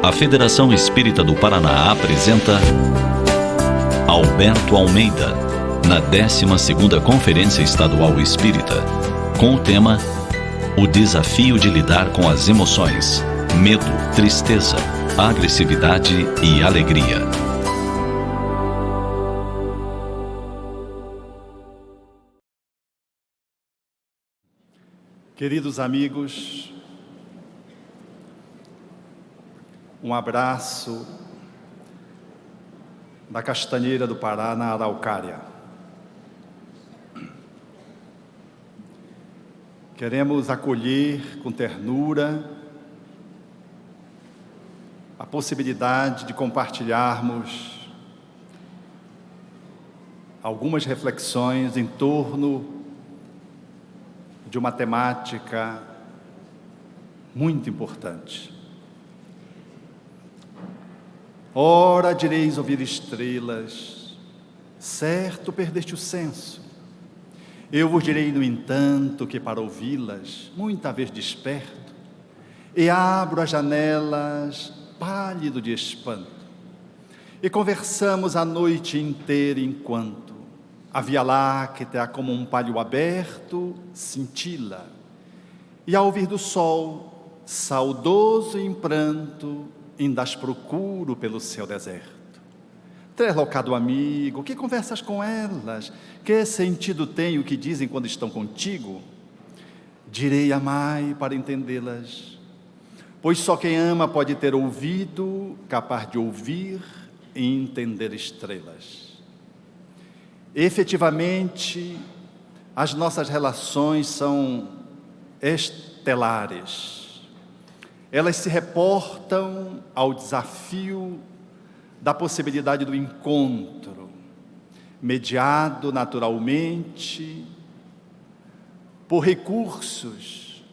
A Federação Espírita do Paraná apresenta Alberto Almeida, na 12ª Conferência Estadual Espírita, com o tema O Desafio de Lidar com as Emoções, Medo, Tristeza, Agressividade e Alegria. Queridos amigos, um abraço da Castanheira do Pará, na Araucária. Queremos acolher com ternura a possibilidade de compartilharmos algumas reflexões em torno de uma temática muito importante. Ora direis ouvir estrelas, certo perdeste o senso. Eu vos direi, no entanto, que para ouvi-las, muita vez desperto, e abro as janelas, pálido de espanto, e conversamos a noite inteira enquanto a Via Láctea, como um palho aberto, cintila, e ao vir do sol, saudoso em pranto, ainda as procuro pelo seu deserto. Translocado amigo, que conversas com elas? Que sentido tem o que dizem quando estão contigo? Direi, amai para entendê-las, pois só quem ama pode ter ouvido capaz de ouvir e entender estrelas. Efetivamente, as nossas relações são estelares. Elas se reportam ao desafio da possibilidade do encontro, mediado naturalmente por recursos,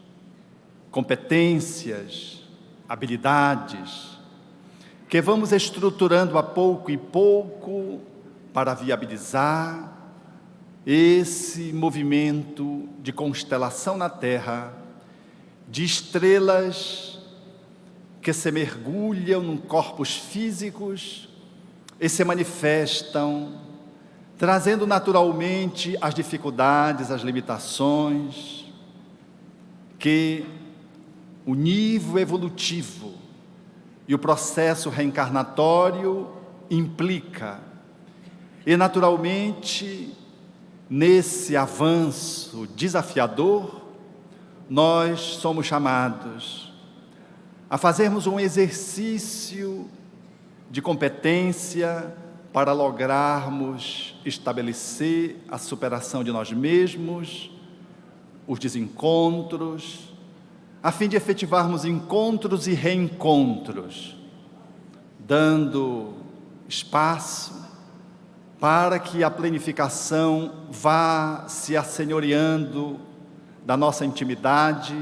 competências, habilidades, que vamos estruturando a pouco e pouco para viabilizar esse movimento de constelação na Terra, de estrelas que se mergulham em corpos físicos e se manifestam, trazendo naturalmente as dificuldades, as limitações que o nível evolutivo e o processo reencarnatório implica. E naturalmente, nesse avanço desafiador, nós somos chamados a fazermos um exercício de competência para lograrmos estabelecer a superação de nós mesmos, os desencontros, a fim de efetivarmos encontros e reencontros, dando espaço para que a planificação vá se assenhoreando da nossa intimidade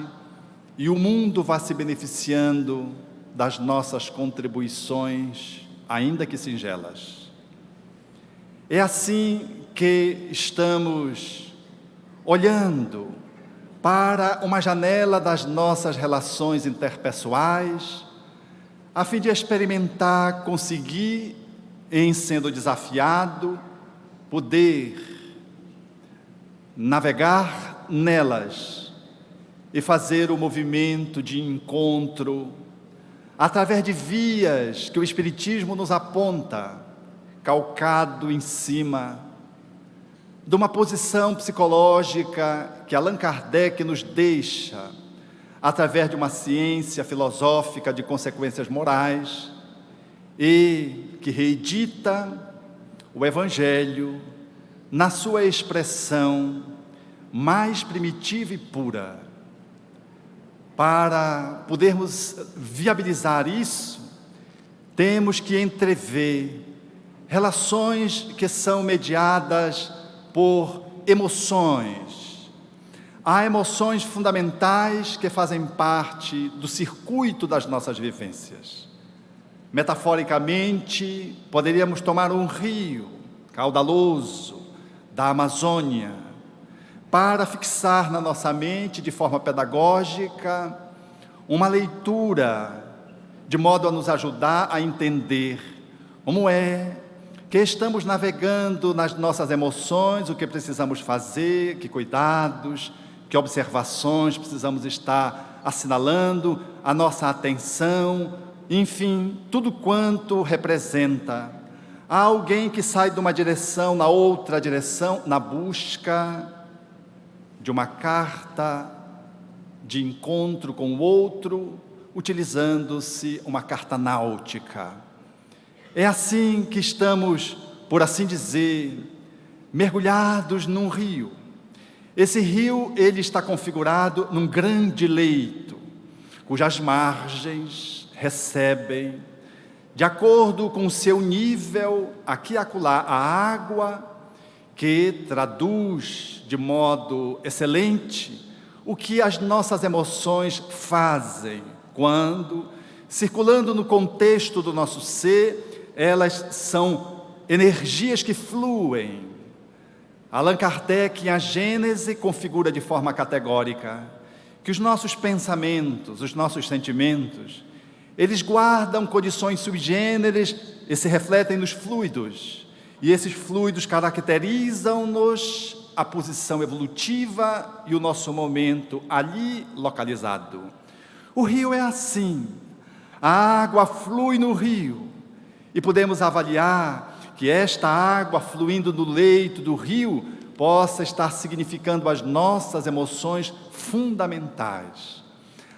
e o mundo vá se beneficiando das nossas contribuições, ainda que singelas. É assim que estamos olhando para uma janela das nossas relações interpessoais, a fim de experimentar, conseguir, em sendo desafiado, poder navegar nelas e fazer o movimento de encontro através de vias que o Espiritismo nos aponta, calcado em cima de uma posição psicológica que Allan Kardec nos deixa através de uma ciência filosófica de consequências morais e que reedita o Evangelho na sua expressão mais primitiva e pura. Para podermos viabilizar isso, temos que entrever relações que são mediadas por emoções. Há emoções fundamentais que fazem parte do circuito das nossas vivências. Metaforicamente, poderíamos tomar um rio caudaloso da Amazônia para fixar na nossa mente, de forma pedagógica, uma leitura de modo a nos ajudar a entender como é que estamos navegando nas nossas emoções, o que precisamos fazer, que cuidados, que observações precisamos estar assinalando, a nossa atenção, enfim, tudo quanto representa. Há alguém que sai de uma direção na outra direção, na busca de uma carta de encontro com o outro, utilizando-se uma carta náutica. É assim que estamos, por assim dizer, mergulhados num rio. Esse rio, ele está configurado num grande leito, cujas margens recebem, de acordo com o seu nível, aqui e acolá, a água, que traduz de modo excelente o que as nossas emoções fazem quando, circulando no contexto do nosso ser, elas são energias que fluem. Allan Kardec, em A Gênese, configura de forma categórica que os nossos pensamentos, os nossos sentimentos, eles guardam condições sui generis e se refletem nos fluidos. E esses fluidos caracterizam-nos a posição evolutiva e o nosso momento ali localizado. O rio é assim. A água flui no rio e podemos avaliar que esta água fluindo no leito do rio possa estar significando as nossas emoções fundamentais.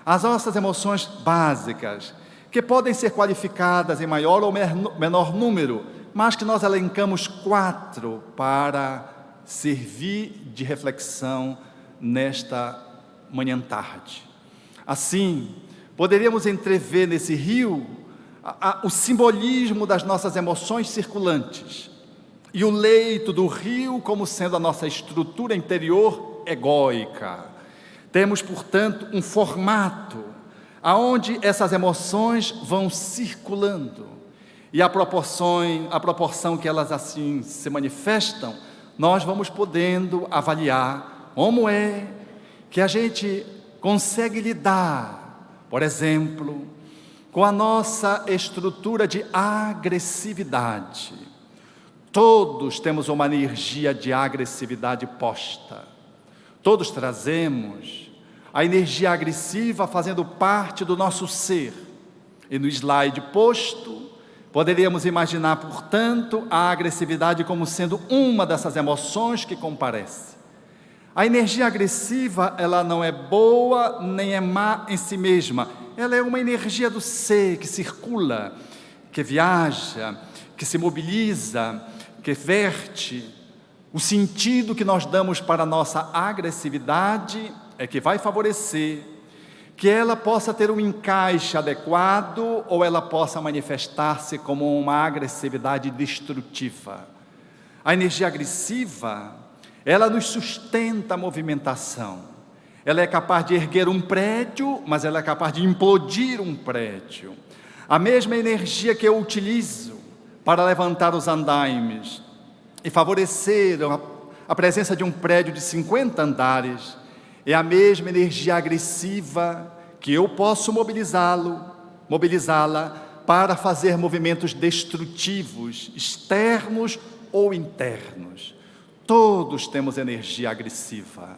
As nossas emoções básicas, que podem ser qualificadas em maior ou menor número, mas que nós elencamos 4 para servir de reflexão nesta manhã-tarde. Assim, poderíamos entrever nesse rio o simbolismo das nossas emoções circulantes e o leito do rio como sendo a nossa estrutura interior egóica. Temos, portanto, um formato aonde essas emoções vão circulando e a proporção que elas assim se manifestam, nós vamos podendo avaliar como é que a gente consegue lidar, por exemplo, com a nossa estrutura de agressividade. Todos temos uma energia de agressividade posta. Todos trazemos a energia agressiva fazendo parte do nosso ser. E no slide posto, poderíamos imaginar, portanto, a agressividade como sendo uma dessas emoções que comparece. A energia agressiva, ela não é boa nem é má em si mesma. Ela é uma energia do ser que circula, que viaja, que se mobiliza, que verte. O sentido que nós damos para a nossa agressividade é que vai favorecer que ela possa ter um encaixe adequado ou ela possa manifestar-se como uma agressividade destrutiva. A energia agressiva, ela nos sustenta a movimentação. Ela é capaz de erguer um prédio, mas ela é capaz de implodir um prédio. A mesma energia que eu utilizo para levantar os andaimes e favorecer a presença de um prédio de 50 andares, é a mesma energia agressiva que eu posso mobilizá-la para fazer movimentos destrutivos, externos ou internos. Todos temos energia agressiva.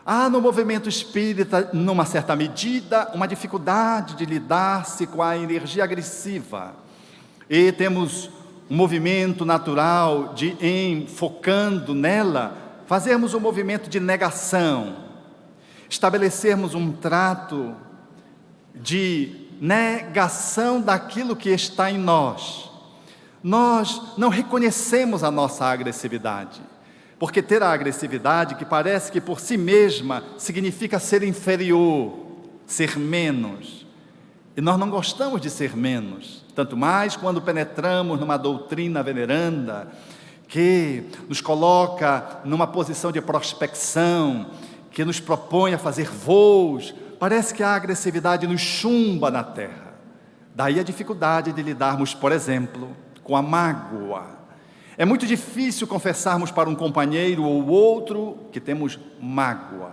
Há no movimento espírita, numa certa medida, uma dificuldade de lidar-se com a energia agressiva. E temos um movimento natural de, focando nela, fazermos um movimento de negação, estabelecermos um trato de negação daquilo que está em nós. Nós não reconhecemos a nossa agressividade, porque ter a agressividade que parece que por si mesma significa ser inferior, ser menos. E nós não gostamos de ser menos, tanto mais quando penetramos numa doutrina veneranda que nos coloca numa posição de prospecção, que nos propõe a fazer voos. Parece que a agressividade nos chumba na terra. Daí a dificuldade de lidarmos, por exemplo, com a mágoa. É muito difícil confessarmos para um companheiro ou outro que temos mágoa.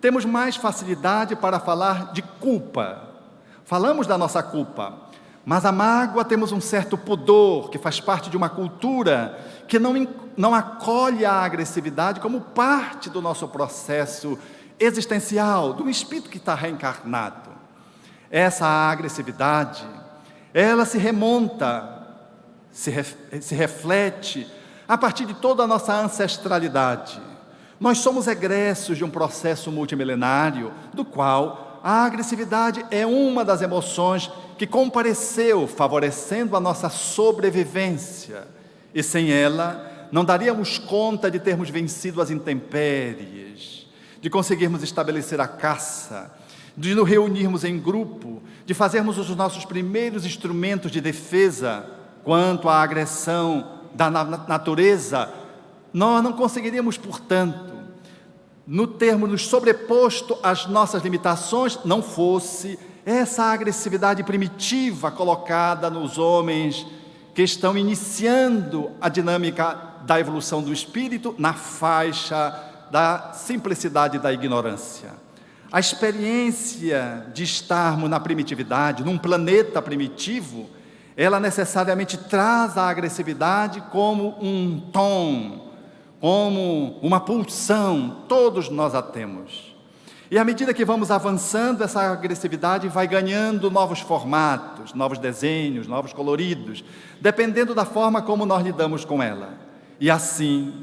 Temos mais facilidade para falar de culpa. Falamos da nossa culpa, Mas a mágoa temos um certo pudor, que faz parte de uma cultura que não acolhe a agressividade como parte do nosso processo existencial, do espírito que está reencarnado. Essa agressividade, ela se remonta, se reflete a partir de toda a nossa ancestralidade. Nós somos egressos de um processo multimilenário, do qual a agressividade é uma das emoções que compareceu, favorecendo a nossa sobrevivência. E sem ela, não daríamos conta de termos vencido as intempéries, de conseguirmos estabelecer a caça, de nos reunirmos em grupo, de fazermos os nossos primeiros instrumentos de defesa quanto à agressão da natureza. Nós não conseguiríamos, portanto, no termo nos sobreposto às nossas limitações, não fosse essa agressividade primitiva colocada nos homens que estão iniciando a dinâmica da evolução do espírito na faixa da simplicidade e da ignorância. A experiência de estarmos na primitividade, num planeta primitivo, ela necessariamente traz a agressividade como um tom, como uma pulsão. Todos nós a temos. E à medida que vamos avançando, essa agressividade vai ganhando novos formatos, novos desenhos, novos coloridos, dependendo da forma como nós lidamos com ela. E assim,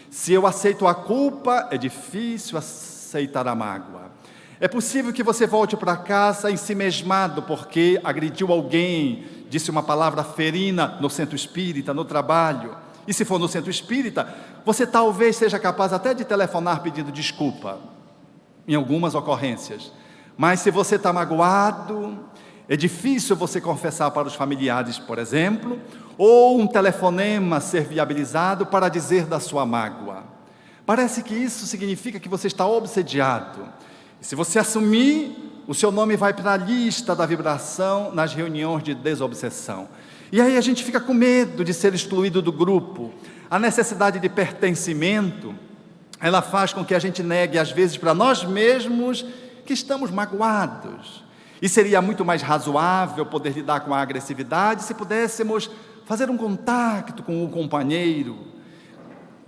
se eu aceito a culpa, é difícil aceitar a mágoa. É possível que você volte para casa ensimesmado porque agrediu alguém, disse uma palavra ferina no centro espírita, no trabalho. E se for no centro espírita, você talvez seja capaz até de telefonar pedindo desculpa, em algumas ocorrências. Mas se você está magoado, é difícil você confessar para os familiares, por exemplo, ou um telefonema ser viabilizado para dizer da sua mágoa. Parece que isso significa que você está obsediado. E se você assumir, o seu nome vai para a lista da vibração nas reuniões de desobsessão. E aí a gente fica com medo de ser excluído do grupo. A necessidade de pertencimento, ela faz com que a gente negue às vezes para nós mesmos que estamos magoados. E seria muito mais razoável poder lidar com a agressividade se pudéssemos fazer um contato com o companheiro,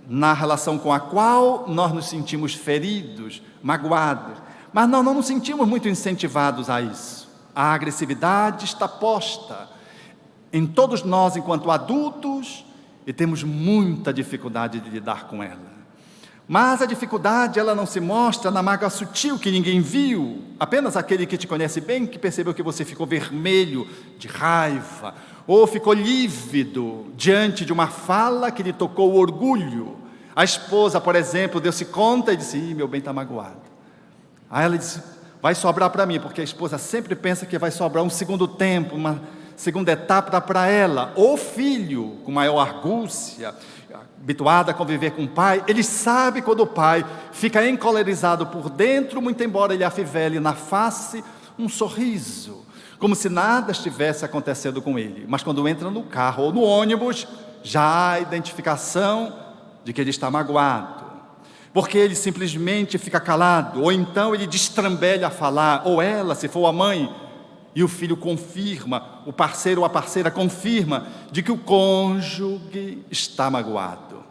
na relação com a qual nós nos sentimos feridos, magoados. Mas nós não nos sentimos muito incentivados a isso. A agressividade está posta em todos nós enquanto adultos e temos muita dificuldade de lidar com ela. Mas a dificuldade, ela não se mostra na mágoa sutil que ninguém viu, apenas aquele que te conhece bem, que percebeu que você ficou vermelho de raiva, ou ficou lívido diante de uma fala que lhe tocou o orgulho. A esposa, por exemplo, deu-se conta e disse: meu bem está magoado. Aí ela disse: vai sobrar para mim, porque a esposa sempre pensa que vai sobrar um segundo tempo, uma segunda etapa para ela. Ou filho, com maior argúcia, habituado a conviver com o pai, ele sabe quando o pai fica encolerizado por dentro, muito embora ele afivele na face um sorriso, como se nada estivesse acontecendo com ele. Mas quando entra no carro ou no ônibus, já há a identificação de que ele está magoado, porque ele simplesmente fica calado, ou então ele destrambelha a falar, ou ela, se for a mãe, e o filho confirma, o parceiro ou a parceira confirma de que o cônjuge está magoado.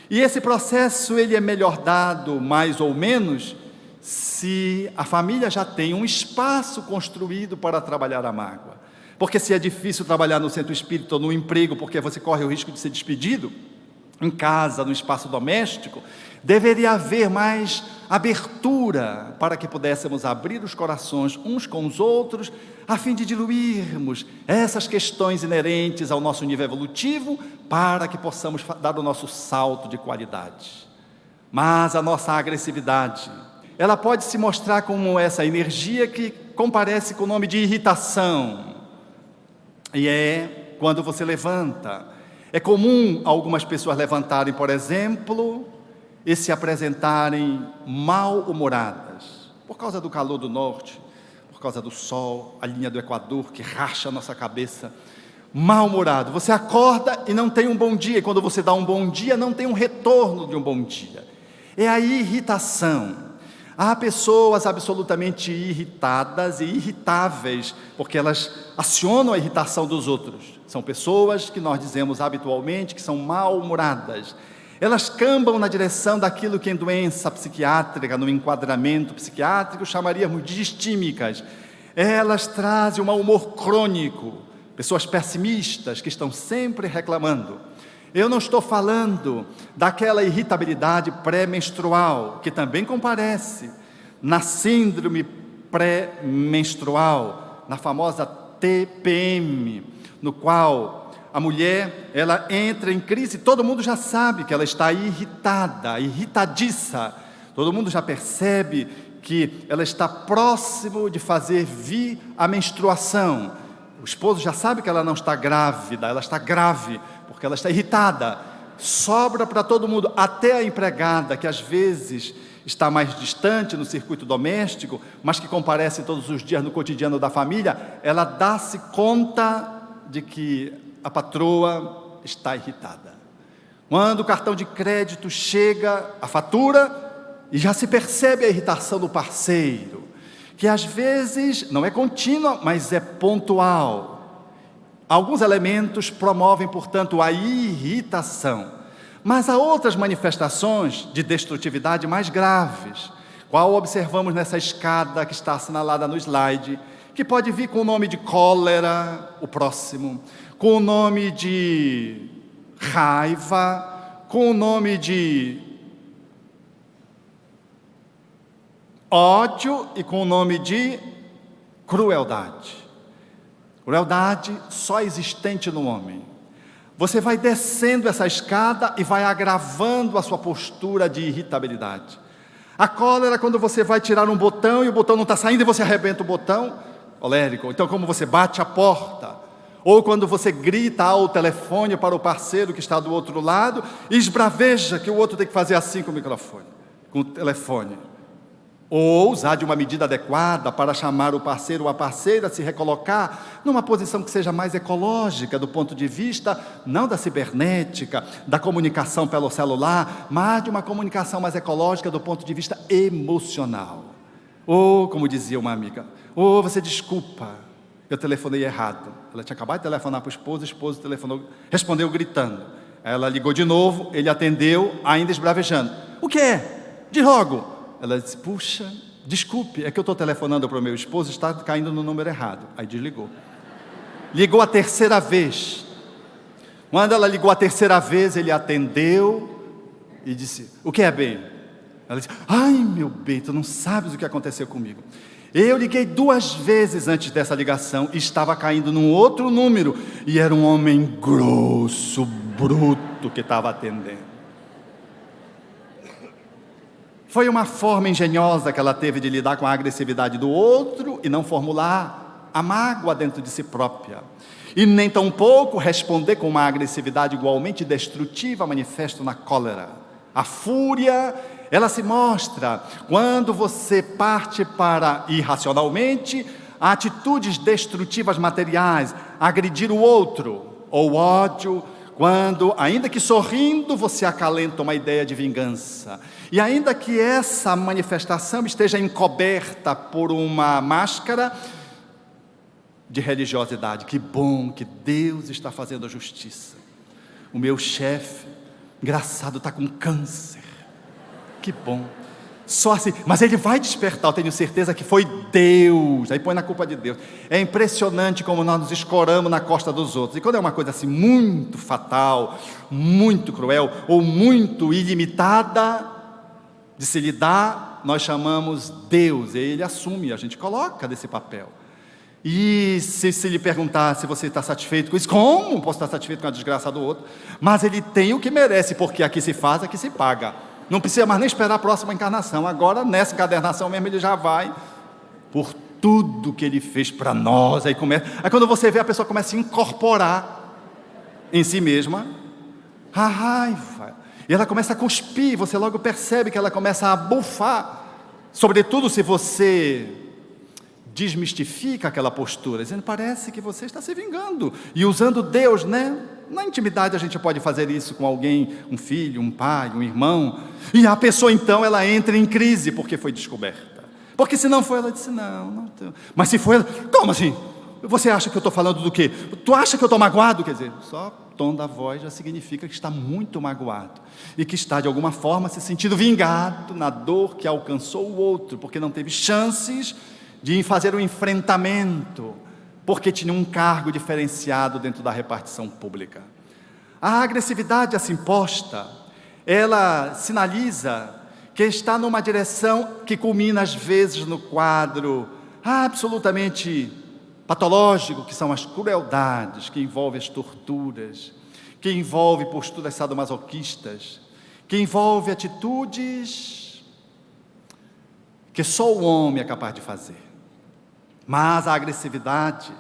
E esse processo, ele é melhor dado, mais ou menos, se a família já tem um espaço construído para trabalhar a mágoa. Porque se é difícil trabalhar no centro espírita ou no emprego, porque você corre o risco de ser despedido, em casa, no espaço doméstico, deveria haver mais abertura para que pudéssemos abrir os corações uns com os outros, a fim de diluirmos essas questões inerentes ao nosso nível evolutivo, para que possamos dar o nosso salto de qualidade. Mas a nossa agressividade, ela pode se mostrar como essa energia que comparece com o nome de irritação. E é quando você levanta. É comum algumas pessoas levantarem, por exemplo, e se apresentarem mal-humoradas, por causa do calor do norte, por causa do sol, a linha do Equador que racha a nossa cabeça. Mal-humorado, você acorda e não tem um bom dia, e quando você dá um bom dia, não tem um retorno de um bom dia. É a irritação. Há pessoas absolutamente irritadas e irritáveis, porque elas acionam a irritação dos outros. São pessoas que nós dizemos habitualmente que são mal-humoradas. Elas cambam na direção daquilo que em doença psiquiátrica, no enquadramento psiquiátrico, chamaríamos de distímicas. Elas trazem um mau humor crônico, pessoas pessimistas que estão sempre reclamando. Eu não estou falando daquela irritabilidade pré-menstrual, que também comparece na síndrome pré-menstrual, na famosa TPM, no qual a mulher, ela entra em crise, todo mundo já sabe que ela está irritada, irritadiça, todo mundo já percebe que ela está próximo de fazer vir a menstruação. O esposo já sabe que ela não está grávida, ela está grave, porque ela está irritada. Sobra para todo mundo, até a empregada, que às vezes está mais distante no circuito doméstico, mas que comparece todos os dias no cotidiano da família, ela dá-se conta de que a patroa está irritada. Quando o cartão de crédito chega, a fatura, e já se percebe a irritação do parceiro, que às vezes não é contínua, mas é pontual. Alguns elementos promovem, portanto, a irritação. Mas há outras manifestações de destrutividade mais graves, qual observamos nessa escada que está assinalada no slide, que pode vir com o nome de cólera, o próximo, com o nome de raiva, com o nome de ódio e com o nome de crueldade. Crueldade só existente no homem. Você vai descendo essa escada e vai agravando a sua postura de irritabilidade. A cólera, quando você vai tirar um botão e o botão não está saindo e você arrebenta o botão, colérico. Então, como você bate a porta, ou quando você grita ao telefone para o parceiro que está do outro lado e esbraveja que o outro tem que fazer assim com o microfone, com o telefone. Ou usar de uma medida adequada para chamar o parceiro ou a parceira a se recolocar numa posição que seja mais ecológica do ponto de vista, não da cibernética, da comunicação pelo celular, mas de uma comunicação mais ecológica do ponto de vista emocional. Ou, como dizia uma amiga, ou você desculpa, eu telefonei errado. Ela tinha acabado de telefonar para o esposo telefonou, respondeu gritando. Ela ligou de novo, ele atendeu, ainda esbravejando. O que é? De logo. Ela disse, puxa, desculpe, é que eu estou telefonando para o meu esposo, está caindo no número errado. Aí desligou. Ligou a terceira vez. Quando ela ligou a terceira vez, ele atendeu e disse, o que é, bem? Ela disse, ai meu bem, tu não sabes o que aconteceu comigo. Eu liguei 2 vezes antes dessa ligação e estava caindo num outro número. E era um homem grosso, bruto que estava atendendo. Foi uma forma engenhosa que ela teve de lidar com a agressividade do outro e não formular a mágoa dentro de si própria. E nem tampouco responder com uma agressividade igualmente destrutiva, manifesto na cólera. A fúria, ela se mostra quando você parte para, irracionalmente, atitudes destrutivas materiais, agredir o outro, ou ódio, quando, ainda que sorrindo, você acalenta uma ideia de vingança. E ainda que essa manifestação esteja encoberta por uma máscara de religiosidade. Que bom que Deus está fazendo a justiça. O meu chefe, engraçado, está com câncer. Que bom. Só assim, mas ele vai despertar, eu tenho certeza que foi Deus. Aí põe na culpa de Deus. É impressionante como nós nos escoramos na costa dos outros. E quando é uma coisa assim muito fatal, muito cruel, ou muito ilimitada de se lidar, nós chamamos Deus. E ele assume, a gente coloca desse papel. E se lhe perguntar se você está satisfeito com isso, como posso estar satisfeito com a desgraça do outro? Mas ele tem o que merece, porque aqui se faz, aqui se paga. Não precisa mais nem esperar a próxima encarnação. Agora, nessa encarnação mesmo, ele já vai por tudo que ele fez para nós. Aí quando você vê, a pessoa começa a incorporar em si mesma a raiva. E ela começa a cuspir, você logo percebe que ela começa a bufar. Sobretudo se você desmistifica aquela postura, dizendo: parece que você está se vingando, e usando Deus, né? Na intimidade a gente pode fazer isso com alguém, um filho, um pai, um irmão, e a pessoa então ela entra em crise porque foi descoberta. Porque se não foi, ela disse: não. Mas se foi, como assim? Você acha que eu estou falando do quê? Tu acha que eu estou magoado? Quer dizer, só o tom da voz já significa que está muito magoado, e que está de alguma forma se sentindo vingado na dor que alcançou o outro, porque não teve chances de fazer um enfrentamento, porque tinha um cargo diferenciado dentro da repartição pública. A agressividade assim posta, ela sinaliza que está numa direção que culmina às vezes no quadro absolutamente patológico, que são as crueldades, que envolve as torturas, que envolve posturas sadomasoquistas, que envolve atitudes que só o homem é capaz de fazer. Mas a agressividade,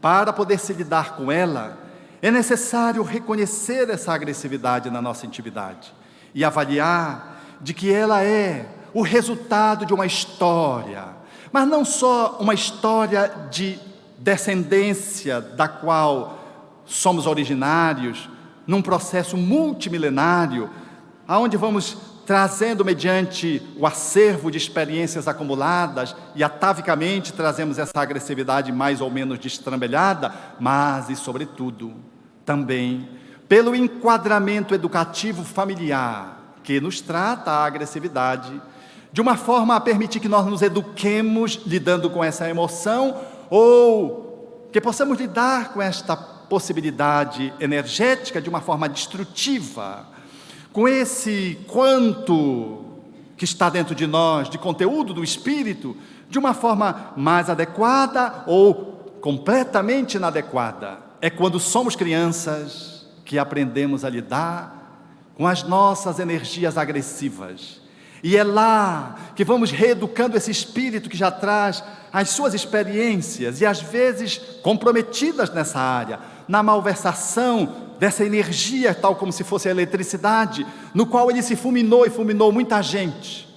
para poder se lidar com ela, é necessário reconhecer essa agressividade na nossa intimidade e avaliar de que ela é o resultado de uma história, mas não só uma história de descendência da qual somos originários, num processo multimilenário, aonde vamos trazendo mediante o acervo de experiências acumuladas, e atavicamente trazemos essa agressividade mais ou menos destrambelhada, mas e sobretudo também pelo enquadramento educativo familiar, que nos trata a agressividade de uma forma a permitir que nós nos eduquemos lidando com essa emoção, ou que possamos lidar com esta possibilidade energética de uma forma destrutiva, com esse quanto que está dentro de nós, de conteúdo do espírito, de uma forma mais adequada ou completamente inadequada. É quando somos crianças que aprendemos a lidar com as nossas energias agressivas. E é lá que vamos reeducando esse espírito que já traz as suas experiências, e às vezes comprometidas nessa área, na malversação dessa energia, tal como se fosse a eletricidade, no qual ele se fulminou e fulminou muita gente.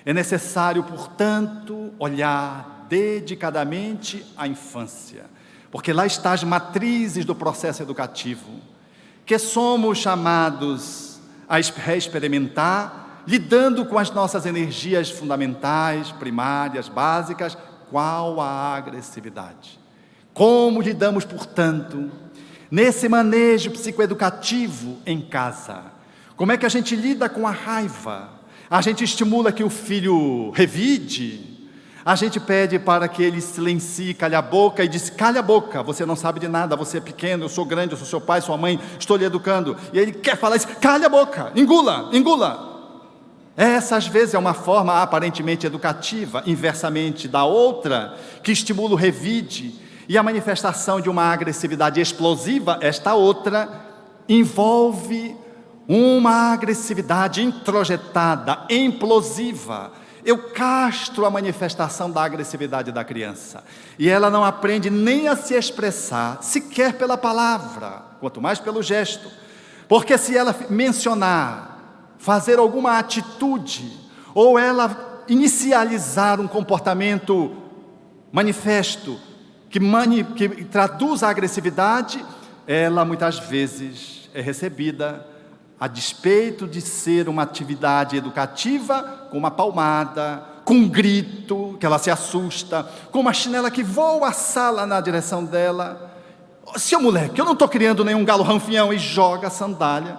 É necessário, portanto, olhar dedicadamente a infância, porque lá estão as matrizes do processo educativo, que somos chamados a reexperimentar, lidando com as nossas energias fundamentais, primárias, básicas. Qual a agressividade? Como lidamos, portanto, nesse manejo psicoeducativo em casa? Como é que a gente lida com a raiva? A gente estimula que o filho revide? A gente pede para que ele silencie, calhe a boca, e diz: calha a boca, você não sabe de nada, você é pequeno, eu sou grande, eu sou seu pai, sua mãe, estou lhe educando. E ele quer falar isso: calha a boca, engula, engula. Essa às vezes é uma forma aparentemente educativa, inversamente da outra, que estimula o revide, e a manifestação de uma agressividade explosiva, esta outra, envolve uma agressividade introjetada, implosiva. Eu castro a manifestação da agressividade da criança, e ela não aprende nem a se expressar, sequer pela palavra, quanto mais pelo gesto, porque se ela mencionar, fazer alguma atitude, ou ela inicializar um comportamento manifesto, que traduz a agressividade, ela muitas vezes é recebida, a despeito de ser uma atividade educativa, com uma palmada, com um grito, que ela se assusta, com uma chinela que voa a sala na direção dela. Seu moleque, eu não estou criando nenhum galo ranfião, e joga a sandália,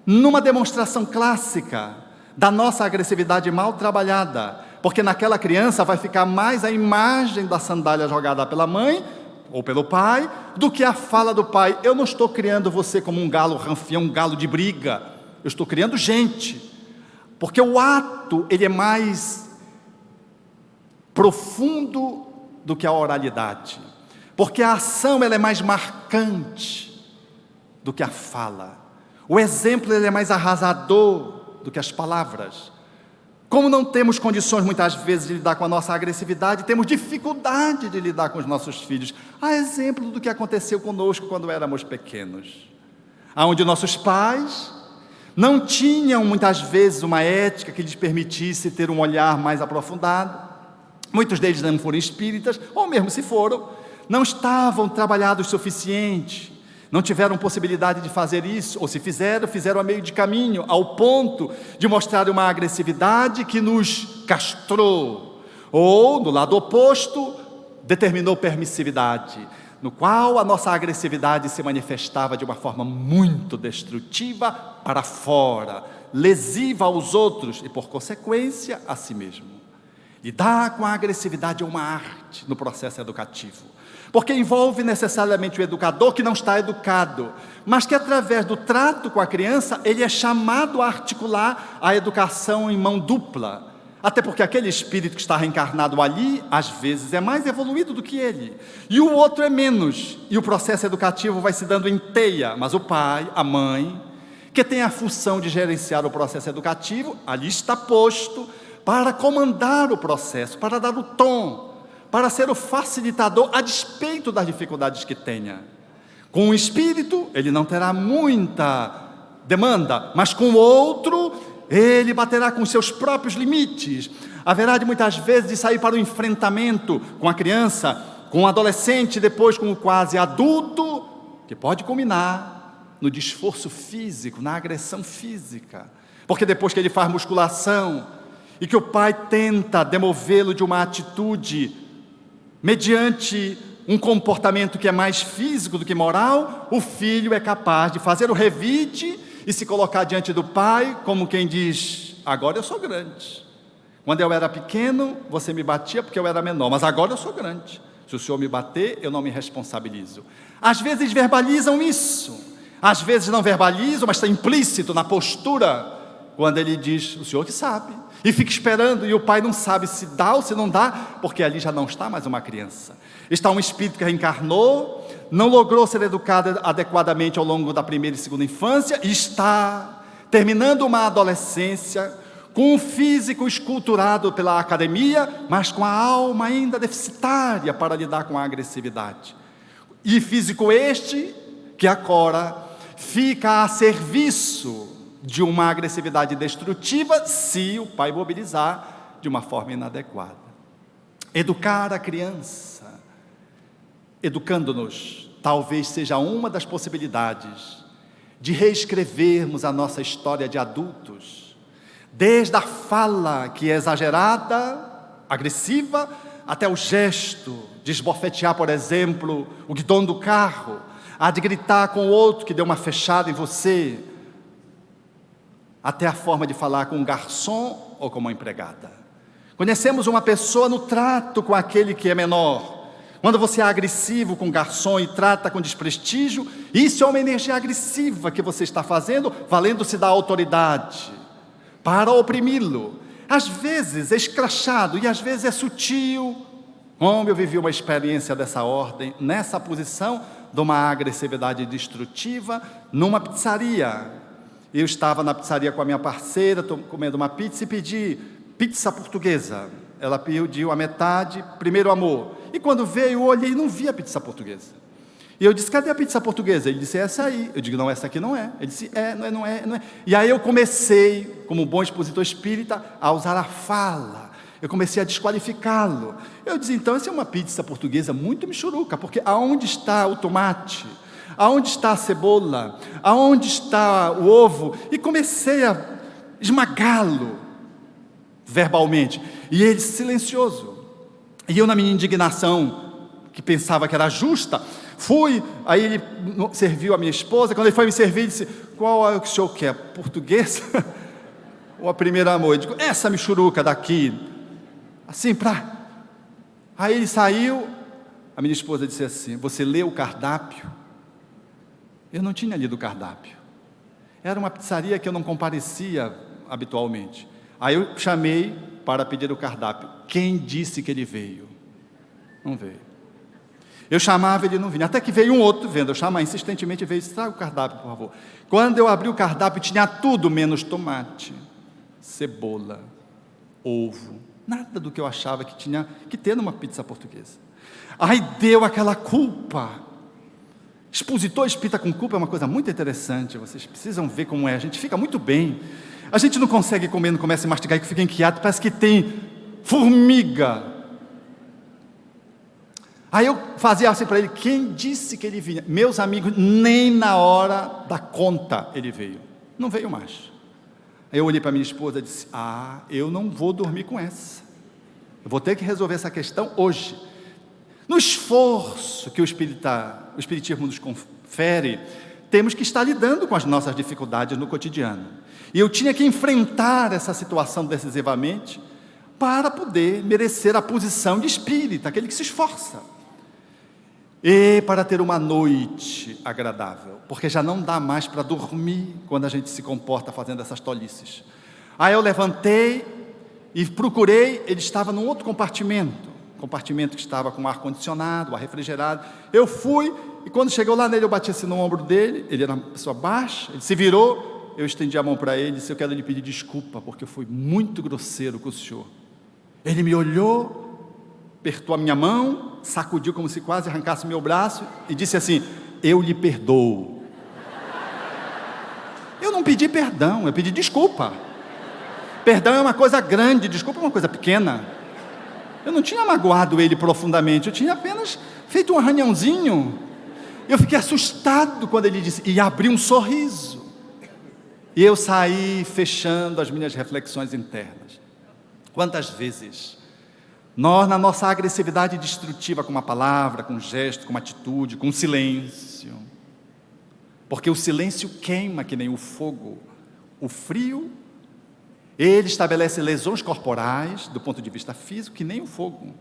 numa demonstração clássica da nossa agressividade mal trabalhada, porque naquela criança vai ficar mais a imagem da sandália jogada pela mãe ou pelo pai, do que a fala do pai: eu não estou criando você como um galo ranfião, um galo de briga, eu estou criando gente, porque o ato ele é mais profundo do que a oralidade, porque a ação ela é mais marcante do que a fala. O exemplo ele é mais arrasador do que as palavras. Como não temos condições muitas vezes de lidar com a nossa agressividade, temos dificuldade de lidar com os nossos filhos. Há exemplo do que aconteceu conosco quando éramos pequenos, onde nossos pais não tinham muitas vezes uma ética que lhes permitisse ter um olhar mais aprofundado, Muitos deles não foram espíritas, ou mesmo se foram, não estavam trabalhados o suficiente, não tiveram possibilidade de fazer isso, ou se fizeram, fizeram a meio de caminho, ao ponto de mostrar uma agressividade que nos castrou, ou, no lado oposto, determinou permissividade, no qual a nossa agressividade se manifestava de uma forma muito destrutiva para fora, lesiva aos outros e, por consequência, a si mesmo. Lidar com a agressividade é uma arte no processo educativo, porque envolve necessariamente o educador que não está educado, mas que através do trato com a criança, ele é chamado a articular a educação em mão dupla, até porque aquele espírito que está reencarnado ali, às vezes é mais evoluído do que ele, e o outro é menos, e o processo educativo vai se dando em teia, mas o pai, a mãe, que tem a função de gerenciar o processo educativo, ali está posto para comandar o processo, para dar o tom, para ser o facilitador a despeito das dificuldades que tenha. Com o espírito, ele não terá muita demanda, mas com o outro, ele baterá com seus próprios limites. Haverá de muitas vezes de sair para o enfrentamento com a criança, com o adolescente, depois com o quase adulto, que pode culminar no desforço físico, na agressão física. Porque depois que ele faz musculação e que o pai tenta demovê-lo de uma atitude mediante um comportamento que é mais físico do que moral, o filho é capaz de fazer o revide e se colocar diante do pai como quem diz: agora eu sou grande. Quando eu era pequeno, você me batia porque eu era menor, mas agora eu sou grande. Se o senhor me bater, eu não me responsabilizo. Às vezes verbalizam isso, às vezes não verbalizam, mas está implícito na postura, quando ele diz: o senhor que sabe, e fica esperando, e o pai não sabe se dá ou se não dá, porque ali já não está mais uma criança, está um espírito que reencarnou, não logrou ser educado adequadamente ao longo da primeira e segunda infância, e está terminando uma adolescência, com um físico esculturado pela academia, mas com a alma ainda deficitária para lidar com a agressividade, e físico este, que agora fica a serviço de uma agressividade destrutiva, se o pai mobilizar de uma forma inadequada. Educar a criança, educando-nos, talvez seja uma das possibilidades de reescrevermos a nossa história de adultos, desde a fala que é exagerada, agressiva, até o gesto de esbofetear, por exemplo, o guidão do carro, a de gritar com o outro que deu uma fechada em você, até a forma de falar com um garçom ou com uma empregada. Conhecemos uma pessoa no trato com aquele que é menor. Quando você é agressivo com o garçom e trata com desprestígio, isso é uma energia agressiva que você está fazendo, valendo-se da autoridade, para oprimi-lo. Às vezes é escrachado e às vezes é sutil. Como eu vivi uma experiência dessa ordem, nessa posição de uma agressividade destrutiva, numa pizzaria. Eu estava na pizzaria com a minha parceira, comendo uma pizza e pedi pizza portuguesa. Ela pediu a metade, primeiro amor. E quando veio, eu olhei e não vi a pizza portuguesa. E eu disse: cadê a pizza portuguesa? Ele disse: essa aí. Eu digo: não, essa aqui não é. Ele disse: não é. E aí eu comecei, como bom expositor espírita, a usar a fala. Eu comecei a desqualificá-lo. Eu disse: então essa é uma pizza portuguesa muito michuruca, porque aonde está o tomate? Aonde está a cebola? Aonde está o ovo? E comecei a esmagá-lo verbalmente. E ele silencioso. E eu, na minha indignação, que pensava que era justa, fui. Aí ele serviu a minha esposa. Quando ele foi me servir, ele disse: qual é o que o senhor quer? Portuguesa? Ou a primeira amor? Eu digo: essa michuruca daqui. Assim, Aí ele saiu. A minha esposa disse assim: você leu o cardápio? Eu não tinha lido o cardápio. Era uma pizzaria que eu não comparecia habitualmente. Aí eu chamei para pedir o cardápio. Quem disse que ele veio? Não veio. Eu chamava, ele não vinha. Até que veio um outro vendo. Eu chamava insistentemente, veio: traga o cardápio, por favor. Quando eu abri o cardápio, tinha tudo menos tomate, cebola, ovo. Nada do que eu achava que tinha que ter numa pizza portuguesa. Aí deu aquela culpa. Expositor espírita com culpa é uma coisa muito interessante. Vocês precisam ver como é. A gente fica muito bem. A gente não consegue comer, não começa a mastigar e fica inquieto. Parece que tem formiga Aí eu fazia assim para ele: quem disse que ele vinha? Meus amigos, nem na hora da conta ele veio, não veio mais. Aí eu olhei para minha esposa e disse: eu não vou dormir com essa, eu vou ter que resolver essa questão hoje. No esforço que o Espiritismo nos confere, temos que estar lidando com as nossas dificuldades no cotidiano, e eu tinha que enfrentar essa situação decisivamente, para poder merecer a posição de espírita, aquele que se esforça, e para ter uma noite agradável, porque já não dá mais para dormir quando a gente se comporta fazendo essas tolices. Aí eu levantei e procurei, ele estava num outro compartimento que estava com ar-condicionado, ar refrigerado. Eu fui, e quando chegou lá nele, eu bati assim no ombro dele. Ele era uma pessoa baixa, ele se virou, eu estendi a mão para ele e disse: eu quero lhe pedir desculpa, porque eu fui muito grosseiro com o senhor. Ele me olhou, apertou a minha mão, sacudiu como se quase arrancasse meu braço e disse assim: eu lhe perdoo. Eu não pedi perdão, eu pedi desculpa. Perdão é uma coisa grande, desculpa é uma coisa pequena. Eu não tinha magoado ele profundamente, eu tinha apenas feito um arranhãozinho. Eu fiquei assustado quando ele disse, e abriu um sorriso. E eu saí fechando as minhas reflexões internas. Quantas vezes nós, na nossa agressividade destrutiva, com uma palavra, com um gesto, com uma atitude, com um silêncio, porque o silêncio queima que nem o fogo, o frio, ele estabelece lesões corporais, do ponto de vista físico, que nem o fogo.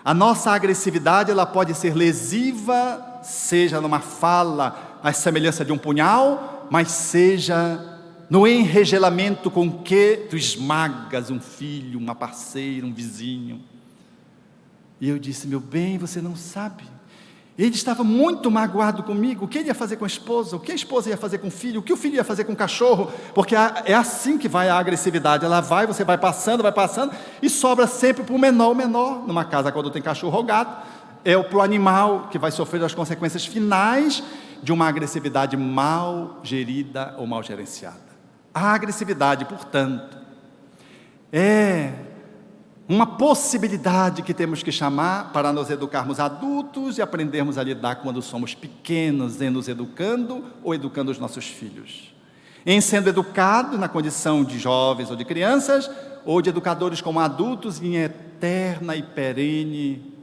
A nossa agressividade, ela pode ser lesiva, seja numa fala, à semelhança de um punhal, mas seja no enregelamento com que tu esmagas um filho, uma parceira, um vizinho. E eu disse: meu bem, você não sabe. Ele estava muito magoado comigo. O que ele ia fazer com a esposa? O que a esposa ia fazer com o filho? O que o filho ia fazer com o cachorro? Porque é assim que vai a agressividade. Ela vai, você vai passando, e sobra sempre para o menor. Numa casa, quando tem cachorro ou gato, é para o animal que vai sofrer as consequências finais de uma agressividade mal gerida ou mal gerenciada. A agressividade, portanto, é uma possibilidade que temos que chamar para nos educarmos adultos e aprendermos a lidar quando somos pequenos, em nos educando ou educando os nossos filhos. Em sendo educados na condição de jovens ou de crianças, ou de educadores como adultos em eterna e perene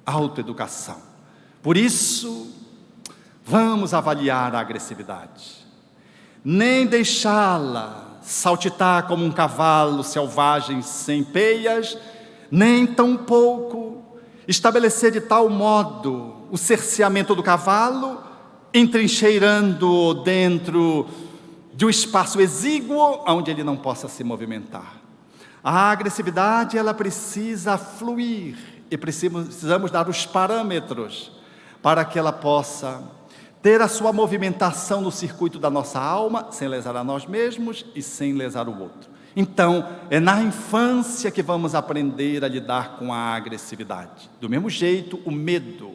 autoeducação. Por isso, vamos avaliar a agressividade. Nem deixá-la saltitar como um cavalo selvagem sem peias, nem tampouco estabelecer de tal modo o cerceamento do cavalo, entrincheirando-o dentro de um espaço exíguo, onde ele não possa se movimentar. A agressividade, ela precisa fluir, e precisamos dar os parâmetros para que ela possa ter a sua movimentação no circuito da nossa alma, sem lesar a nós mesmos e sem lesar o outro. Então, é na infância que vamos aprender a lidar com a agressividade. Do mesmo jeito, o medo.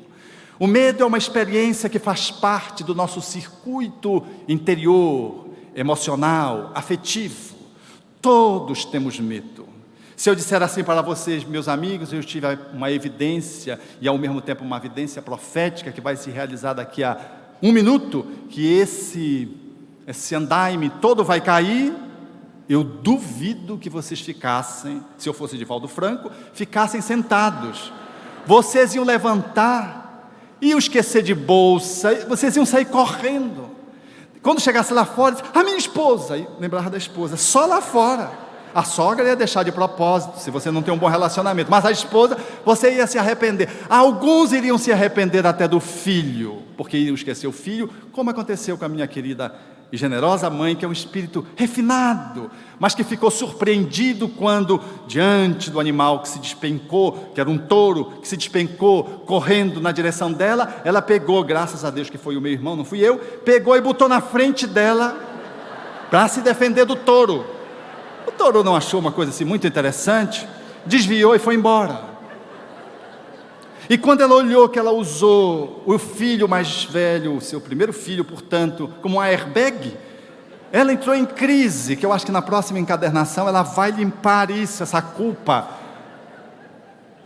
O medo é uma experiência que faz parte do nosso circuito interior, emocional, afetivo. Todos temos medo. Se eu disser assim para vocês, meus amigos, eu tive uma evidência, e ao mesmo tempo uma evidência profética que vai se realizar daqui a 1 minuto, que esse andaime todo vai cair, eu duvido que vocês ficassem, se eu fosse Divaldo Franco, ficassem sentados. Vocês iam levantar, iam esquecer de bolsa, vocês iam sair correndo. Quando chegasse lá fora, a minha esposa, e lembrava da esposa, só lá fora. A sogra ia deixar de propósito, se você não tem um bom relacionamento, mas a esposa, você ia se arrepender. Alguns iriam se arrepender até do filho, porque iriam esquecer o filho, como aconteceu com a minha querida e generosa mãe, que é um espírito refinado, mas que ficou surpreendido quando, diante do animal que se despencou, que era um touro, que se despencou correndo na direção dela, ela pegou, graças a Deus que foi o meu irmão, não fui eu, pegou e botou na frente dela, para se defender do touro. O touro não achou uma coisa assim muito interessante, desviou e foi embora. E quando ela olhou que ela usou o filho mais velho, o seu primeiro filho, portanto, como um airbag, ela entrou em crise, que eu acho que na próxima encadernação ela vai limpar isso, essa culpa.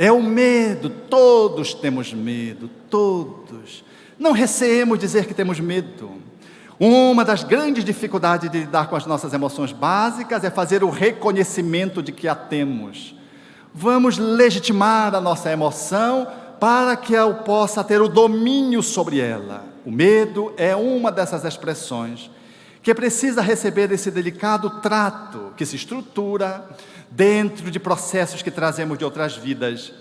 É o medo, todos temos medo, todos. Não receemos dizer que temos medo. Uma das grandes dificuldades de lidar com as nossas emoções básicas é fazer o reconhecimento de que a temos. Vamos legitimar a nossa emoção para que eu possa ter o domínio sobre ela. O medo é uma dessas expressões que precisa receber esse delicado trato que se estrutura dentro de processos que trazemos de outras vidas,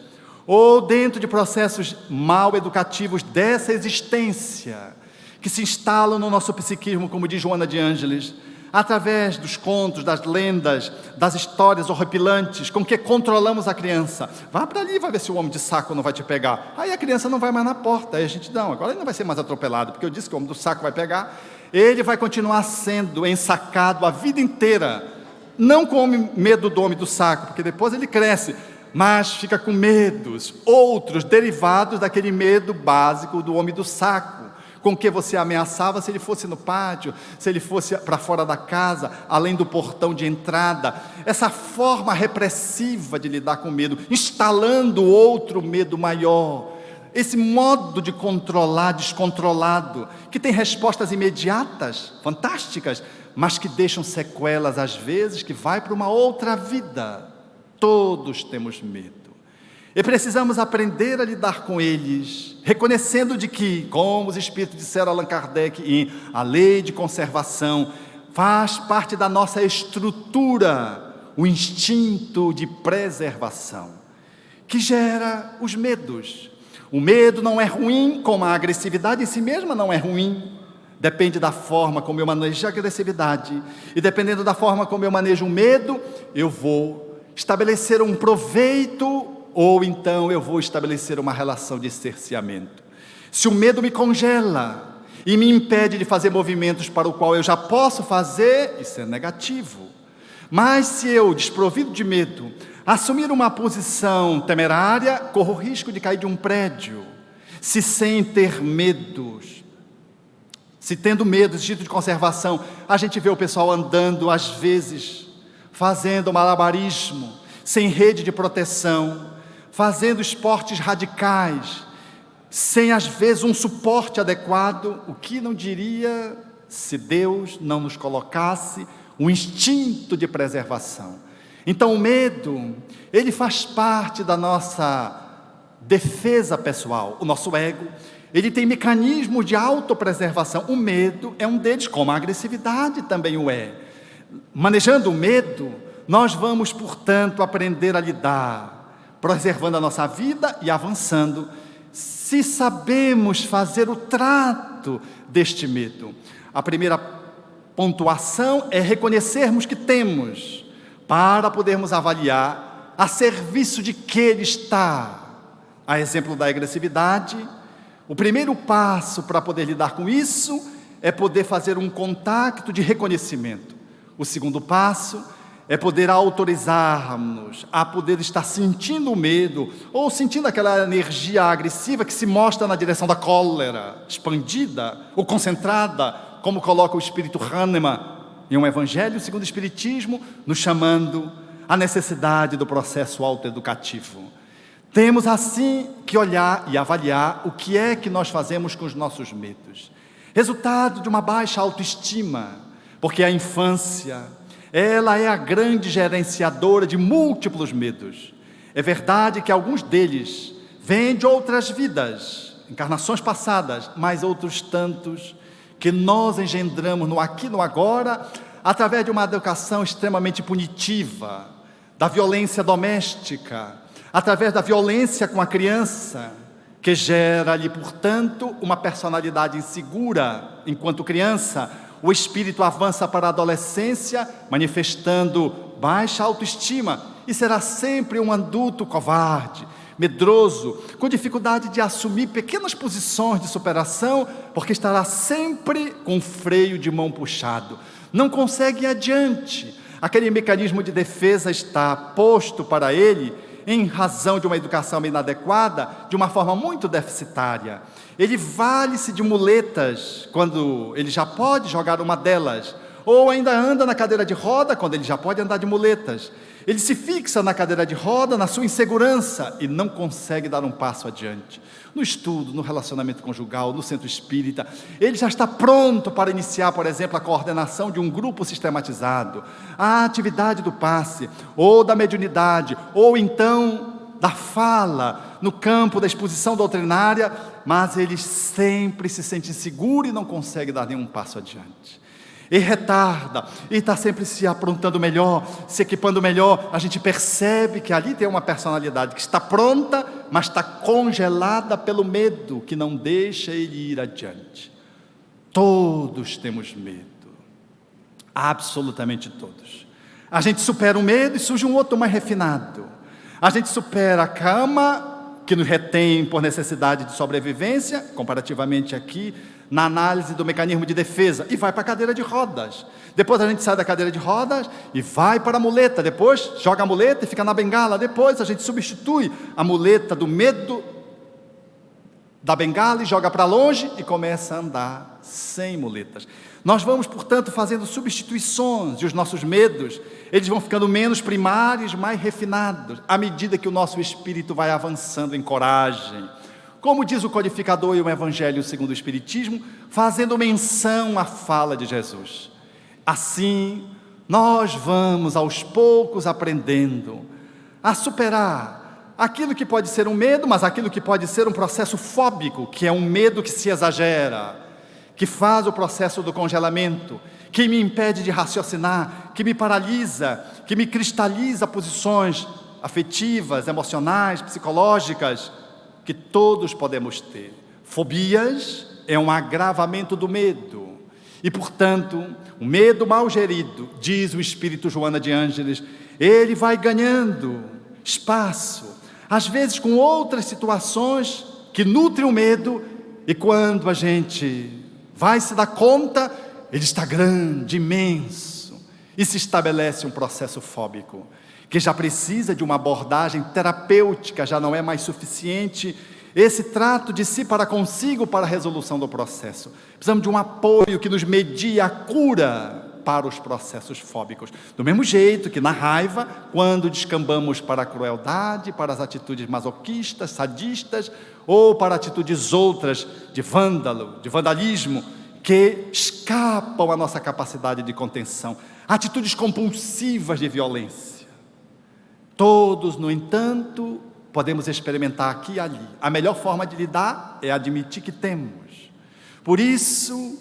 ou dentro de processos mal educativos dessa existência, que se instalam no nosso psiquismo, como diz Joana de Ângeles, através dos contos, das lendas, das histórias horripilantes, com que controlamos a criança. Vá para ali, vai ver se o homem de saco não vai te pegar. Aí a criança não vai mais na porta, aí a gente, não, agora ele não vai ser mais atropelado, porque eu disse que o homem do saco vai pegar. Ele vai continuar sendo ensacado a vida inteira, não com medo do homem do saco, porque depois ele cresce, mas fica com medos, outros derivados daquele medo básico do homem do saco, com que você ameaçava se ele fosse no pátio, se ele fosse para fora da casa, além do portão de entrada. Essa forma repressiva de lidar com medo, instalando outro medo maior. Esse modo de controlar descontrolado, que tem respostas imediatas, fantásticas, mas que deixam sequelas às vezes, que vai para uma outra vida. Todos temos medo. E precisamos aprender a lidar com eles, reconhecendo de que, como os espíritos disseram a Allan Kardec em A Lei de Conservação, faz parte da nossa estrutura o instinto de preservação, que gera os medos. O medo não é ruim, como a agressividade em si mesma não é ruim. Depende da forma como eu manejo a agressividade. E dependendo da forma como eu manejo o medo, eu vou estabelecer um proveito, ou então eu vou estabelecer uma relação de cerceamento. Se o medo me congela e me impede de fazer movimentos para o qual eu já posso fazer, isso é negativo. Mas se eu, desprovido de medo, assumir uma posição temerária, corro o risco de cair de um prédio. Se sem ter medos, se tendo medo, instinto de conservação, a gente vê o pessoal andando, às vezes, fazendo malabarismo, sem rede de proteção, fazendo esportes radicais, sem às vezes um suporte adequado. O que não diria se Deus não nos colocasse um instinto de preservação? Então o medo, ele faz parte da nossa defesa pessoal. O nosso ego, ele tem mecanismos de autopreservação. O medo é um deles, como a agressividade também o é. Manejando o medo, nós vamos, portanto, aprender a lidar, preservando a nossa vida e avançando, se sabemos fazer o trato deste medo. A primeira pontuação é reconhecermos que temos, para podermos avaliar a serviço de que ele está. A exemplo da agressividade, o primeiro passo para poder lidar com isso é poder fazer um contato de reconhecimento. O segundo passo é poder autorizar-nos a poder estar sentindo o medo, ou sentindo aquela energia agressiva que se mostra na direção da cólera, expandida ou concentrada, como coloca o Espírito Hahnemann em um Evangelho segundo o Espiritismo, nos chamando à necessidade do processo autoeducativo. Temos assim que olhar e avaliar o que é que nós fazemos com os nossos medos. Resultado de uma baixa autoestima, porque a infância, ela é a grande gerenciadora de múltiplos medos. É verdade que alguns deles vêm de outras vidas, encarnações passadas, mas outros tantos que nós engendramos no aqui e no agora, através de uma educação extremamente punitiva, da violência doméstica, através da violência com a criança, que gera-lhe, portanto, uma personalidade insegura enquanto criança. O espírito avança para a adolescência, manifestando baixa autoestima, e será sempre um adulto covarde, medroso, com dificuldade de assumir pequenas posições de superação, porque estará sempre com o freio de mão puxado. Não consegue ir adiante. Aquele mecanismo de defesa está posto para ele, em razão de uma educação inadequada, de uma forma muito deficitária. Ele vale-se de muletas quando ele já pode jogar uma delas, ou ainda anda na cadeira de roda quando ele já pode andar de muletas. Ele se fixa na cadeira de roda, na sua insegurança, e não consegue dar um passo adiante. No estudo, no relacionamento conjugal, no centro espírita, ele já está pronto para iniciar, por exemplo, a coordenação de um grupo sistematizado, a atividade do passe, ou da mediunidade, ou então da fala, no campo da exposição doutrinária, mas ele sempre se sente inseguro e não consegue dar nenhum passo adiante. E retarda, e está sempre se aprontando melhor, se equipando melhor. A gente percebe que ali tem uma personalidade que está pronta, mas está congelada pelo medo, que não deixa ele ir adiante. Todos temos medo, absolutamente todos. A gente supera o medo e surge um outro mais refinado. A gente supera a cama, que nos retém por necessidade de sobrevivência, comparativamente aqui, na análise do mecanismo de defesa, e vai para a cadeira de rodas. Depois a gente sai da cadeira de rodas e vai para a muleta. Depois joga a muleta e fica na bengala. Depois a gente substitui a muleta do medo da bengala e joga para longe e começa a andar sem muletas. Nós vamos, portanto, fazendo substituições, e os nossos medos, eles vão ficando menos primários, mais refinados, à medida que o nosso espírito vai avançando em coragem. Como diz o codificador e o Evangelho segundo o Espiritismo, fazendo menção à fala de Jesus. Assim, nós vamos aos poucos aprendendo a superar aquilo que pode ser um medo, mas aquilo que pode ser um processo fóbico, que é um medo que se exagera, que faz o processo do congelamento, que me impede de raciocinar, que me paralisa, que me cristaliza posições afetivas, emocionais, psicológicas, que todos podemos ter. Fobias é um agravamento do medo. E, portanto, o medo mal gerido, diz o Espírito Joana de Ângeles, ele vai ganhando espaço, às vezes com outras situações que nutrem o medo, e quando a gente vai se dar conta, ele está grande, imenso, e se estabelece um processo fóbico, que já precisa de uma abordagem terapêutica, já não é mais suficiente esse trato de si para consigo para a resolução do processo. Precisamos de um apoio que nos medie a cura para os processos fóbicos. Do mesmo jeito que na raiva, quando descambamos para a crueldade, para as atitudes masoquistas, sadistas, ou para atitudes outras de vândalo, de vandalismo, que escapam à nossa capacidade de contenção, atitudes compulsivas de violência. Todos, no entanto, podemos experimentar aqui e ali. A melhor forma de lidar é admitir que temos. Por isso,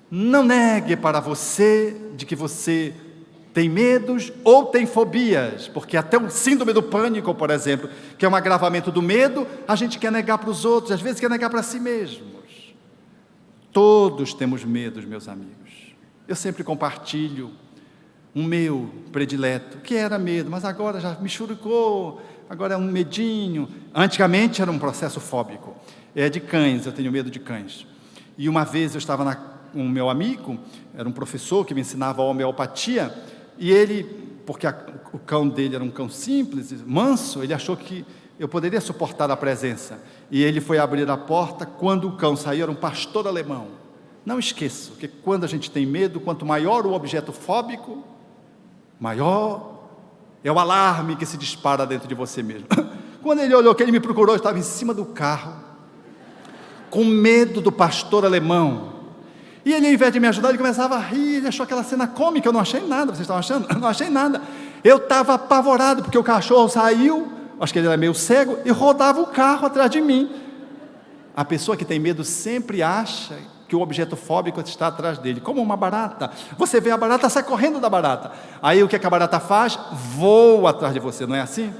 não negue para você de que você tem medos ou tem fobias, porque até o síndrome do pânico, por exemplo, que é um agravamento do medo, a gente quer negar para os outros, às vezes quer negar para si mesmos. Todos temos medos, meus amigos. Eu sempre compartilho um meu predileto, que era medo, mas agora já me churucou, agora é um medinho. Antigamente era um processo fóbico, é de cães, eu tenho medo de cães. E uma vez eu estava com um meu amigo, era um professor que me ensinava a homeopatia, e ele, porque o cão dele era um cão simples, manso, ele achou que eu poderia suportar a presença. E ele foi abrir a porta, quando o cão saiu, era um pastor alemão. Não esqueça, que quando a gente tem medo, quanto maior o objeto fóbico, maior é o alarme que se dispara dentro de você mesmo. Quando ele olhou, que ele me procurou, eu estava em cima do carro, com medo do pastor alemão. E ele, ao invés de me ajudar, ele começava a rir, ele achou aquela cena cômica, eu não achei nada, vocês estão achando? Eu não achei nada. Eu estava apavorado, porque o cachorro saiu, acho que ele era meio cego, e rodava o carro atrás de mim. A pessoa que tem medo sempre acha que o objeto fóbico está atrás dele, como uma barata. Você vê a barata, sai correndo da barata. Aí o que a barata faz? Voa atrás de você, não é assim?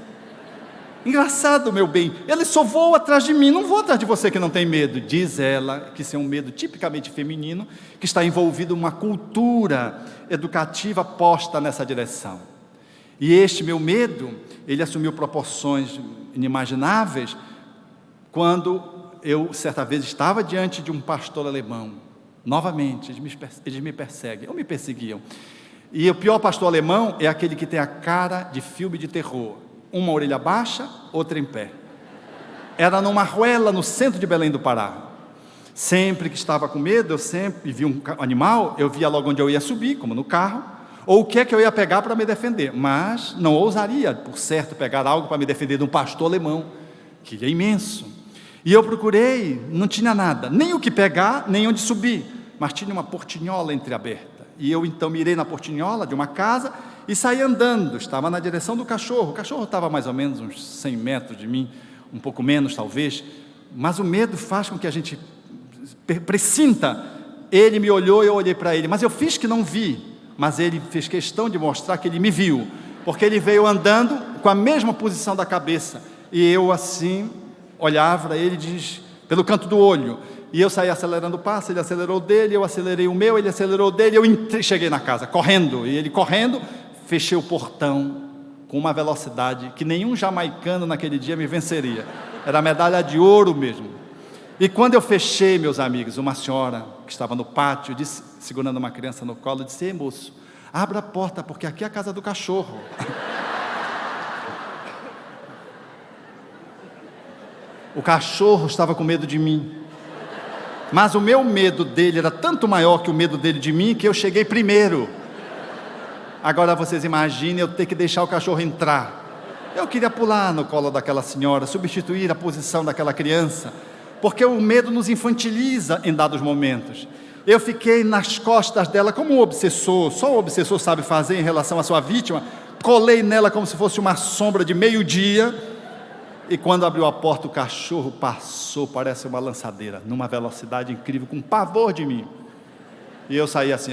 Engraçado, meu bem, ele só voa atrás de mim, não voa atrás de você que não tem medo. Diz ela que isso é um medo tipicamente feminino, que está envolvido em uma cultura educativa posta nessa direção. E este meu medo, ele assumiu proporções inimagináveis, quando eu, certa vez, estava diante de um pastor alemão. Novamente, eles me perseguem, ou me perseguiam. E o pior pastor alemão é aquele que tem a cara de filme de terror. Uma orelha baixa, outra em pé. Era numa arruela no centro de Belém do Pará. Sempre que estava com medo, eu sempre vi um animal, eu via logo onde eu ia subir, como no carro, ou o que é que eu ia pegar para me defender, mas não ousaria, por certo, pegar algo para me defender de um pastor alemão, que é imenso. E eu procurei, não tinha nada, nem o que pegar, nem onde subir, mas tinha uma portinhola entreaberta. E eu então mirei na portinhola de uma casa e saí andando, estava na direção do cachorro. O cachorro estava mais ou menos uns 100 metros de mim, um pouco menos talvez, mas o medo faz com que a gente pressinta. Ele me olhou e eu olhei para ele, mas eu fiz que não vi, mas ele fez questão de mostrar que ele me viu, porque ele veio andando com a mesma posição da cabeça, e eu assim olhava para ele pelo canto do olho, e eu saí acelerando o passo, ele acelerou o dele, eu acelerei o meu, ele acelerou o dele, cheguei na casa, correndo, e ele correndo, fechei o portão com uma velocidade que nenhum jamaicano naquele dia me venceria, era medalha de ouro mesmo. E quando eu fechei, meus amigos, uma senhora que estava no pátio, disse, segurando uma criança no colo, disse: "Ei, moço, abra a porta, porque aqui é a casa do cachorro." O cachorro estava com medo de mim, mas o meu medo dele era tanto maior que o medo dele de mim, que eu cheguei primeiro. Agora vocês imaginem eu ter que deixar o cachorro entrar. Eu queria pular no colo daquela senhora, substituir a posição daquela criança, porque o medo nos infantiliza em dados momentos. Eu fiquei nas costas dela como um obsessor, só o obsessor sabe fazer em relação à sua vítima, colei nela como se fosse uma sombra de meio-dia, e quando abriu a porta, o cachorro passou, parece uma lançadeira, numa velocidade incrível, com pavor de mim. E eu saí assim,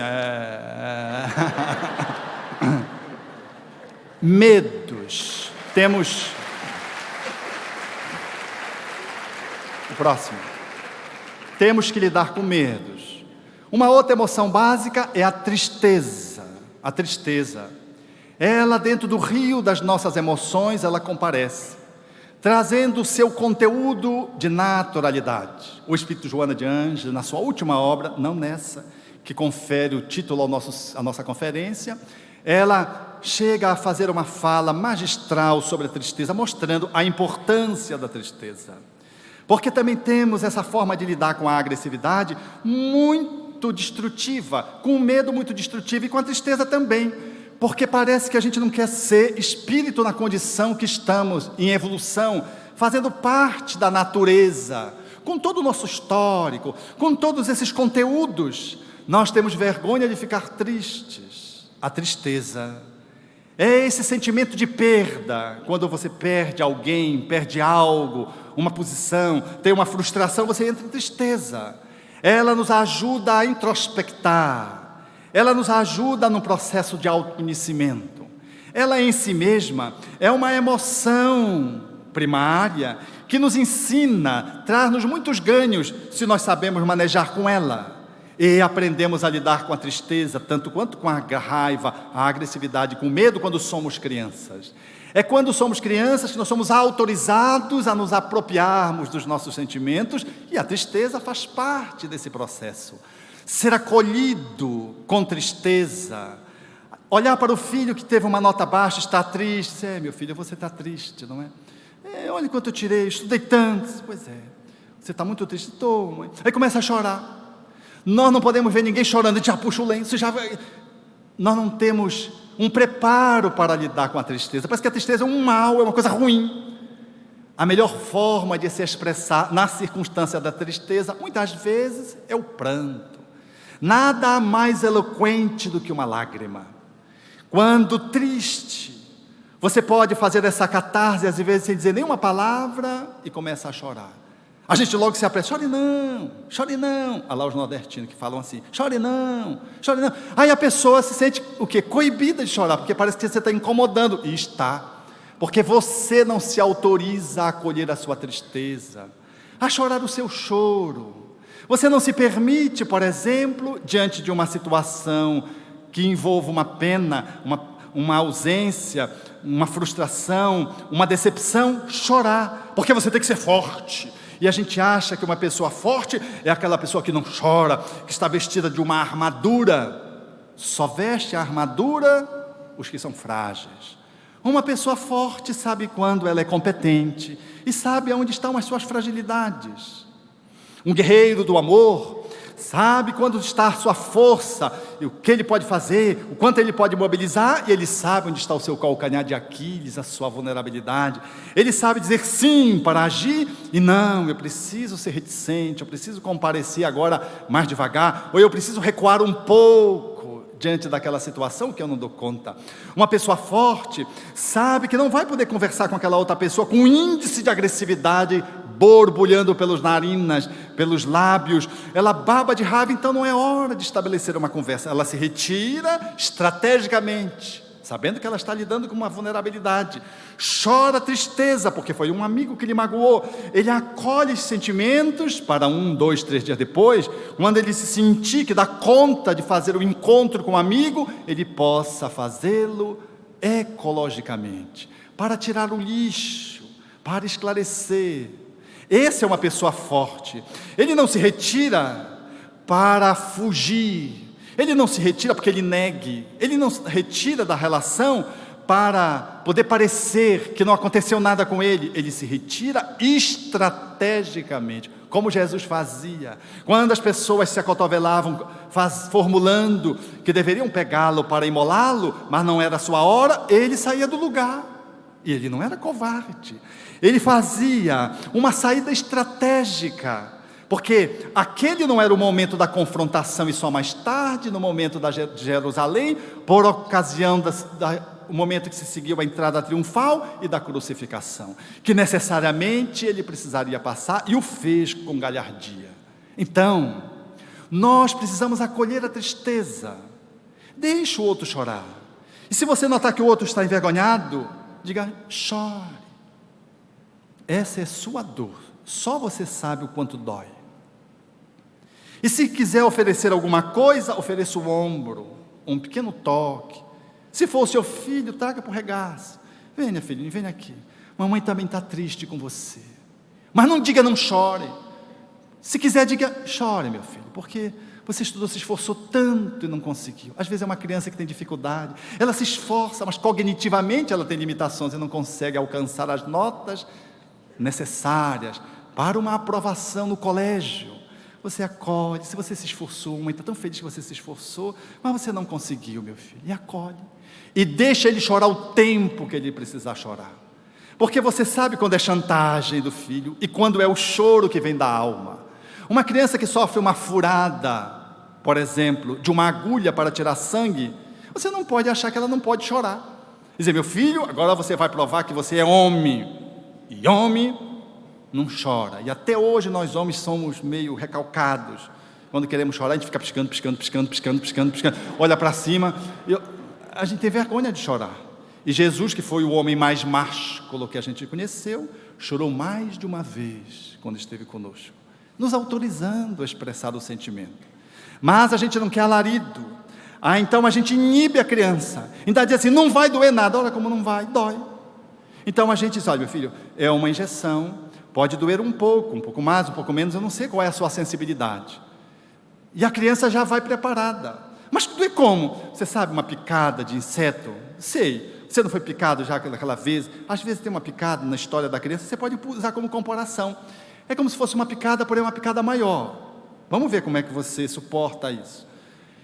Medos. Temos... O próximo. Temos que lidar com medos. Uma outra emoção básica é a tristeza. A tristeza. Ela, dentro do rio das nossas emoções, ela comparece, trazendo o seu conteúdo de naturalidade. O Espírito Joana de Ângeles, na sua última obra, não nessa, que confere o título à nossa conferência, ela chega a fazer uma fala magistral sobre a tristeza, mostrando a importância da tristeza. Porque também temos essa forma de lidar com a agressividade muito destrutiva, com o medo muito destrutivo e com a tristeza também, porque parece que a gente não quer ser espírito na condição que estamos, em evolução, fazendo parte da natureza, com todo o nosso histórico, com todos esses conteúdos. Nós temos vergonha de ficar tristes. A tristeza é esse sentimento de perda, quando você perde alguém, perde algo, uma posição, tem uma frustração, você entra em tristeza. Ela nos ajuda a introspectar, ela nos ajuda no processo de autoconhecimento. Ela em si mesma é uma emoção primária que nos ensina, traz-nos muitos ganhos se nós sabemos manejar com ela. E aprendemos a lidar com a tristeza, tanto quanto com a raiva, a agressividade, com o medo quando somos crianças. É quando somos crianças que nós somos autorizados a nos apropriarmos dos nossos sentimentos, e a tristeza faz parte desse processo. Ser acolhido com tristeza, olhar para o filho que teve uma nota baixa, está triste, meu filho, você está triste, não é? Olha quanto eu tirei, estudei tanto. Pois é, você está muito triste, estou, mãe. Aí começa a chorar. Nós não podemos ver ninguém chorando, a gente já puxa o lenço, nós não temos um preparo para lidar com a tristeza. Parece que a tristeza é um mal, é uma coisa ruim. A melhor forma de se expressar na circunstância da tristeza, muitas vezes, é o pranto. Nada mais eloquente do que uma lágrima. Quando triste, você pode fazer essa catarse, às vezes, sem dizer nenhuma palavra, e começa a chorar. A gente logo se apressa, chore não. Olha lá os nordestinos que falam assim, chore não. Aí a pessoa se sente, o quê? Coibida de chorar, porque parece que você está incomodando. E está, porque você não se autoriza a acolher a sua tristeza, a chorar o seu choro. Você não se permite, por exemplo, diante de uma situação que envolva uma pena, uma ausência, uma frustração, uma decepção, chorar, porque você tem que ser forte. E a gente acha que uma pessoa forte é aquela pessoa que não chora, que está vestida de uma armadura. Só veste a armadura os que são frágeis. Uma pessoa forte sabe quando ela é competente e sabe onde estão as suas fragilidades. Um guerreiro do amor sabe quando está a sua força, e o que ele pode fazer, o quanto ele pode mobilizar, e ele sabe onde está o seu calcanhar de Aquiles, a sua vulnerabilidade. Ele sabe dizer sim para agir, e não, eu preciso ser reticente, eu preciso comparecer agora mais devagar, ou eu preciso recuar um pouco diante daquela situação que eu não dou conta. Uma pessoa forte sabe que não vai poder conversar com aquela outra pessoa com um índice de agressividade borbulhando pelas narinas, pelos lábios, ela baba de raiva, então não é hora de estabelecer uma conversa. Ela se retira estrategicamente, sabendo que ela está lidando com uma vulnerabilidade. Chora tristeza, porque foi um amigo que lhe magoou. Ele acolhe os sentimentos para 1, 2, 3 dias depois, quando ele se sentir que dá conta de fazer o encontro com o amigo, ele possa fazê-lo ecologicamente, para tirar o lixo, para esclarecer. Esse é uma pessoa forte. Ele não se retira para fugir, ele não se retira porque ele negue, ele não se retira da relação para poder parecer que não aconteceu nada com ele. Ele se retira estrategicamente, como Jesus fazia. Quando as pessoas se acotovelavam, formulando que deveriam pegá-lo para imolá-lo, mas não era a sua hora, ele saía do lugar. E ele não era covarde, ele fazia uma saída estratégica, porque aquele não era o momento da confrontação, e só mais tarde, no momento de Jerusalém, por ocasião do momento que se seguiu a entrada triunfal e da crucificação, que necessariamente ele precisaria passar, e o fez com galhardia. Então, nós precisamos acolher a tristeza, deixe o outro chorar, e se você notar que o outro está envergonhado, diga, chore, essa é sua dor, só você sabe o quanto dói. E se quiser oferecer alguma coisa, ofereça o ombro, um pequeno toque. Se for o seu filho, traga para o regaço. Venha, filhinho, venha aqui, mamãe também está triste com você. Mas não diga não chore. Se quiser, diga chore, meu filho, porque você estudou, se esforçou tanto e não conseguiu. Às vezes é uma criança que tem dificuldade, ela se esforça, mas cognitivamente ela tem limitações e não consegue alcançar as notas necessárias para uma aprovação no colégio. Você acolhe, se você se esforçou, mãe está tão feliz que você se esforçou, mas você não conseguiu, meu filho, e acolhe, e deixa ele chorar o tempo que ele precisar chorar, porque você sabe quando é chantagem do filho, e quando é o choro que vem da alma. Uma criança que sofre uma furada, por exemplo, de uma agulha para tirar sangue, você não pode achar que ela não pode chorar, dizer, meu filho, agora você vai provar que você é homem, e homem não chora. E até hoje nós homens somos meio recalcados. Quando queremos chorar, a gente fica piscando, olha para cima, a gente tem vergonha de chorar. E Jesus, que foi o homem mais másculo que a gente conheceu, chorou mais de uma vez quando esteve conosco, nos autorizando a expressar o sentimento. Mas a gente não quer alarido. Então a gente inibe a criança, ainda diz assim, não vai doer nada. Olha como não vai, dói. Então a gente diz, olha meu filho, é uma injeção, pode doer um pouco mais, um pouco menos, eu não sei qual é a sua sensibilidade. E a criança já vai preparada. Mas doer como? Você sabe uma picada de inseto? Sei. Você não foi picado já aquela vez? Às vezes tem uma picada na história da criança, você pode usar como comparação. É como se fosse uma picada, porém uma picada maior. Vamos ver como é que você suporta isso.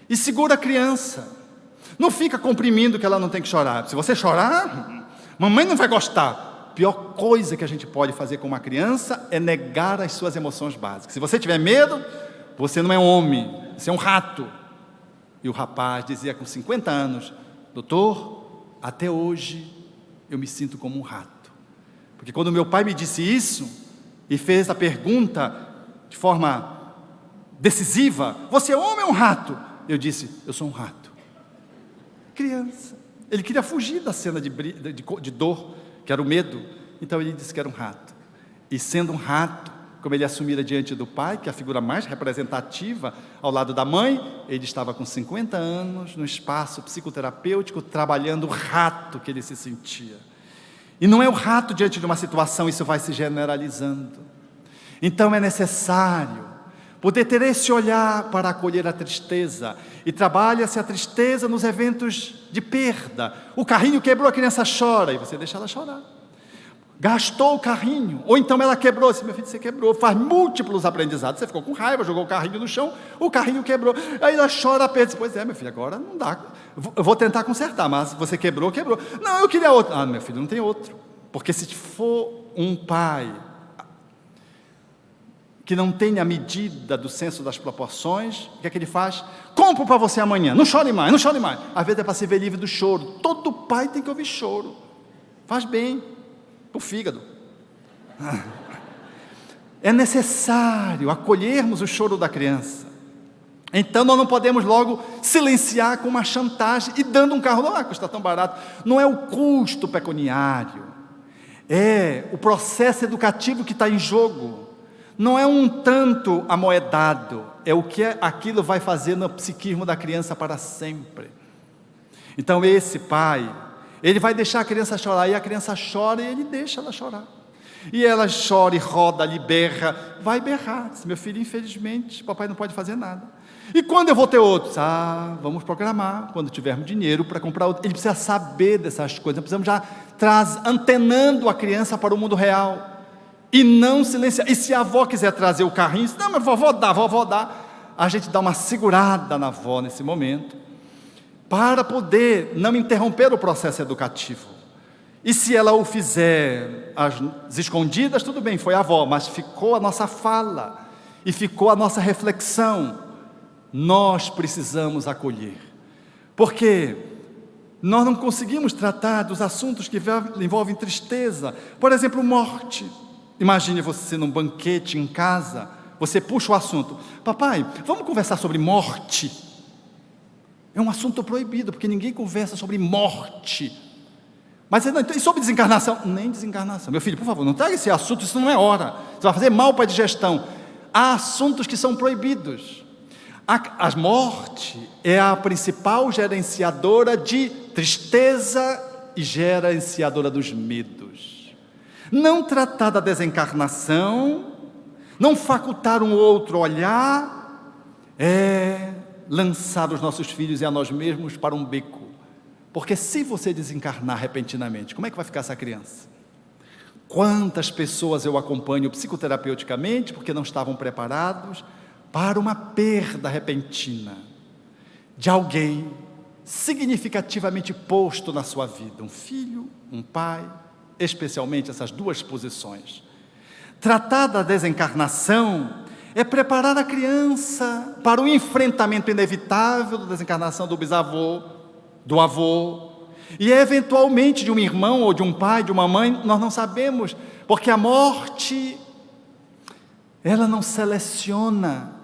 E segura a criança. Não fica comprimindo que ela não tem que chorar. Se você chorar, mamãe não vai gostar. A pior coisa que a gente pode fazer com uma criança é negar as suas emoções básicas. Se você tiver medo, você não é homem, você é um rato. E o rapaz dizia com 50 anos, doutor, até hoje eu me sinto como um rato. Porque quando meu pai me disse isso, e fez a pergunta de forma decisiva, você é homem ou um rato? Eu disse, eu sou um rato. Criança. Ele queria fugir da cena de dor, que era o medo, então ele disse que era um rato. E sendo um rato, como ele assumira diante do pai, que é a figura mais representativa ao lado da mãe, ele estava com 50 anos, no espaço psicoterapêutico, trabalhando o rato que ele se sentia. E não é o rato diante de uma situação, isso vai se generalizando. Então é necessário poder ter esse olhar para acolher a tristeza, e trabalha-se a tristeza nos eventos de perda. O carrinho quebrou, a criança chora, e você deixa ela chorar. gastou o carrinho, ou então ela quebrou. Eu disse, meu filho, você quebrou, faz múltiplos aprendizados. Você ficou com raiva, jogou o carrinho no chão, o carrinho quebrou. Aí ela chora, pensa, pois é, meu filho, agora não dá. Eu vou tentar consertar, mas você quebrou, quebrou. Não, eu queria outro. Ah, meu filho, não tem outro. Porque se for um pai que não tem a medida do senso das proporções, o que é que ele faz? Compro para você amanhã, não chore mais, não chore mais. Às vezes é para se ver livre do choro. Todo pai tem que ouvir choro. Faz bem para o fígado. É necessário acolhermos o choro da criança. Então nós não podemos logo silenciar com uma chantagem e dando um carro, não, custa tão barato. Não é o custo pecuniário, é o processo educativo que está em jogo. Não é um tanto amoedado, é o que aquilo vai fazer no psiquismo da criança para sempre. Então esse pai, ele vai deixar a criança chorar, e a criança chora e ele deixa ela chorar. E ela chora e roda ali, berra, vai berrar. Diz, meu filho, infelizmente, papai não pode fazer nada. E quando eu vou ter outros? Ah, vamos programar, quando tivermos dinheiro para comprar outro. Ele precisa saber dessas coisas, nós precisamos já antenando a criança para o mundo real. E não silenciar. E se a avó quiser trazer o carrinho, não, mas vovó dá. A gente dá uma segurada na avó nesse momento, para poder não interromper o processo educativo. E se ela o fizer às escondidas, tudo bem, foi a avó, mas ficou a nossa fala, e ficou a nossa reflexão. Nós precisamos acolher, porque nós não conseguimos tratar dos assuntos que envolvem tristeza. Por exemplo, morte. Imagine você num banquete em casa, você puxa o assunto, papai, vamos conversar sobre morte. É um assunto proibido, porque ninguém conversa sobre morte. Mas e sobre desencarnação? Nem desencarnação. Meu filho, por favor, não traga esse assunto, isso não é hora. Você vai fazer mal para a digestão. Há assuntos que são proibidos. A morte é a principal gerenciadora de tristeza e gerenciadora dos medos. Não tratar da desencarnação, não facultar um outro olhar, é lançar os nossos filhos e a nós mesmos para um beco. Porque se você desencarnar repentinamente, como é que vai ficar essa criança? Quantas pessoas eu acompanho psicoterapeuticamente, porque não estavam preparados para uma perda repentina de alguém significativamente posto na sua vida, um filho, um pai, especialmente essas duas posições. Tratar da desencarnação é preparar a criança para o enfrentamento inevitável da desencarnação do bisavô, do avô, e eventualmente de um irmão ou de um pai, de uma mãe, nós não sabemos, porque a morte, ela não seleciona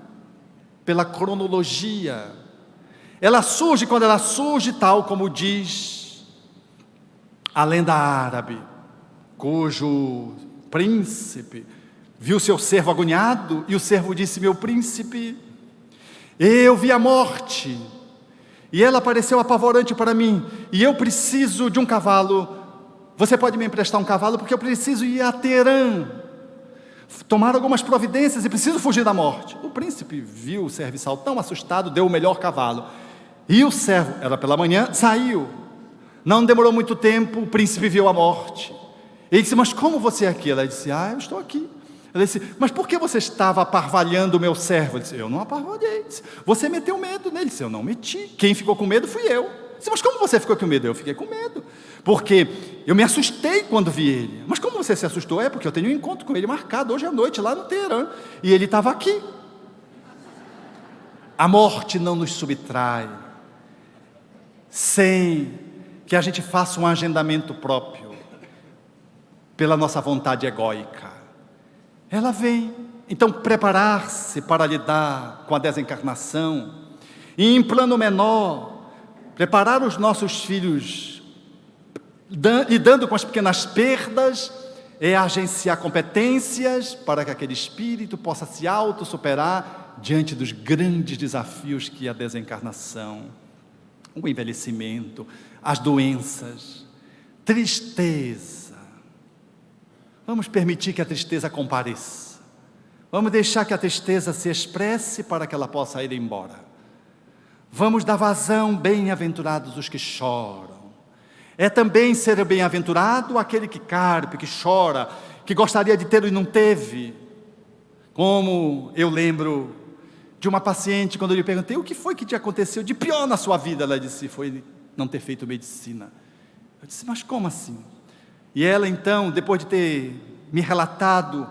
pela cronologia, ela surge quando ela surge, tal como diz a lenda árabe, cujo príncipe viu seu servo agoniado, e o servo disse, meu príncipe, eu vi a morte, e ela pareceu apavorante para mim, e eu preciso de um cavalo, você pode me emprestar um cavalo, porque eu preciso ir a Teherã, tomar algumas providências, e preciso fugir da morte. O príncipe viu o serviçal tão assustado, deu o melhor cavalo, e o servo, era pela manhã, saiu. Não demorou muito tempo, o príncipe viu a morte. Ele disse, mas como você é aqui? Ela disse, eu estou aqui. Ele disse, mas por que você estava aparvalhando o meu servo? Ele disse, eu não aparvalhei. Disse, você meteu medo nele. Ele disse, eu não meti. Quem ficou com medo fui eu. Ele disse, mas como você ficou com medo? Eu fiquei com medo, porque eu me assustei quando vi ele. Mas como você se assustou? É porque eu tenho um encontro com ele marcado hoje à noite, lá no Teherã, e ele estava aqui. A morte não nos subtrai, sem que a gente faça um agendamento próprio, pela nossa vontade egóica. Ela vem. Então preparar-se para lidar com a desencarnação, e em plano menor, preparar os nossos filhos, lidando com as pequenas perdas, é agenciar competências para que aquele espírito possa se autossuperar diante dos grandes desafios que é a desencarnação, o envelhecimento, as doenças, tristeza. Vamos permitir que a tristeza compareça. Vamos deixar que a tristeza se expresse para que ela possa ir embora. Vamos dar vazão, bem-aventurados os que choram. É também ser bem-aventurado aquele que carpe, que chora, que gostaria de ter e não teve. Como eu lembro de uma paciente, quando eu lhe perguntei: o que foi que te aconteceu de pior na sua vida? Ela disse: foi não ter feito medicina. Eu disse: mas como assim? E ela então, depois de ter me relatado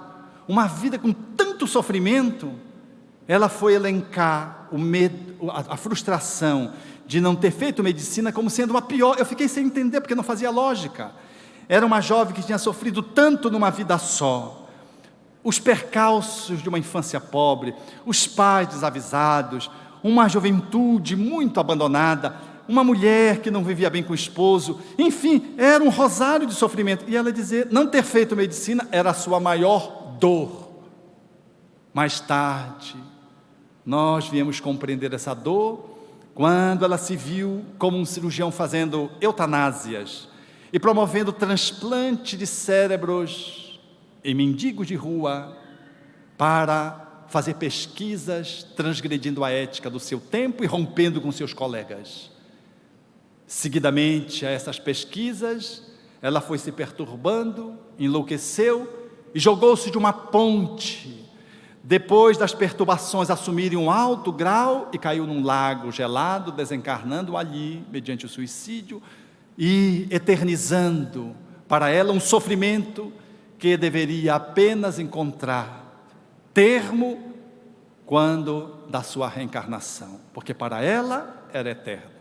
uma vida com tanto sofrimento, ela foi elencar o medo, a frustração de não ter feito medicina como sendo uma pior. Eu fiquei sem entender, porque não fazia lógica. Era uma jovem que tinha sofrido tanto numa vida só, os percalços de uma infância pobre, os pais desavisados, uma juventude muito abandonada, uma mulher que não vivia bem com o esposo, enfim, era um rosário de sofrimento. E ela dizia: não ter feito medicina era a sua maior dor. Mais tarde, nós viemos compreender essa dor quando ela se viu como um cirurgião fazendo eutanásias e promovendo transplante de cérebros em mendigos de rua para fazer pesquisas transgredindo a ética do seu tempo e rompendo com seus colegas. Seguidamente a essas pesquisas, ela foi se perturbando, enlouqueceu e jogou-se de uma ponte. Depois das perturbações assumirem um alto grau, e caiu num lago gelado, desencarnando ali, mediante o suicídio, e eternizando para ela um sofrimento que deveria apenas encontrar termo quando da sua reencarnação, porque para ela era eterno.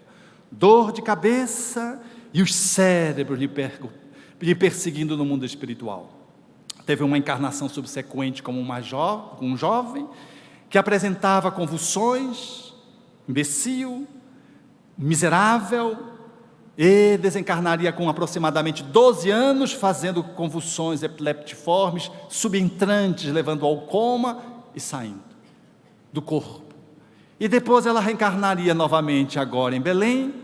Dor de cabeça e os cérebros lhe perseguindo no mundo espiritual. Teve uma encarnação subsequente como um jovem que apresentava convulsões, imbecil, miserável, e desencarnaria com aproximadamente 12 anos, fazendo convulsões epileptiformes, subentrantes, levando ao coma e saindo do corpo. E depois ela reencarnaria novamente agora em Belém,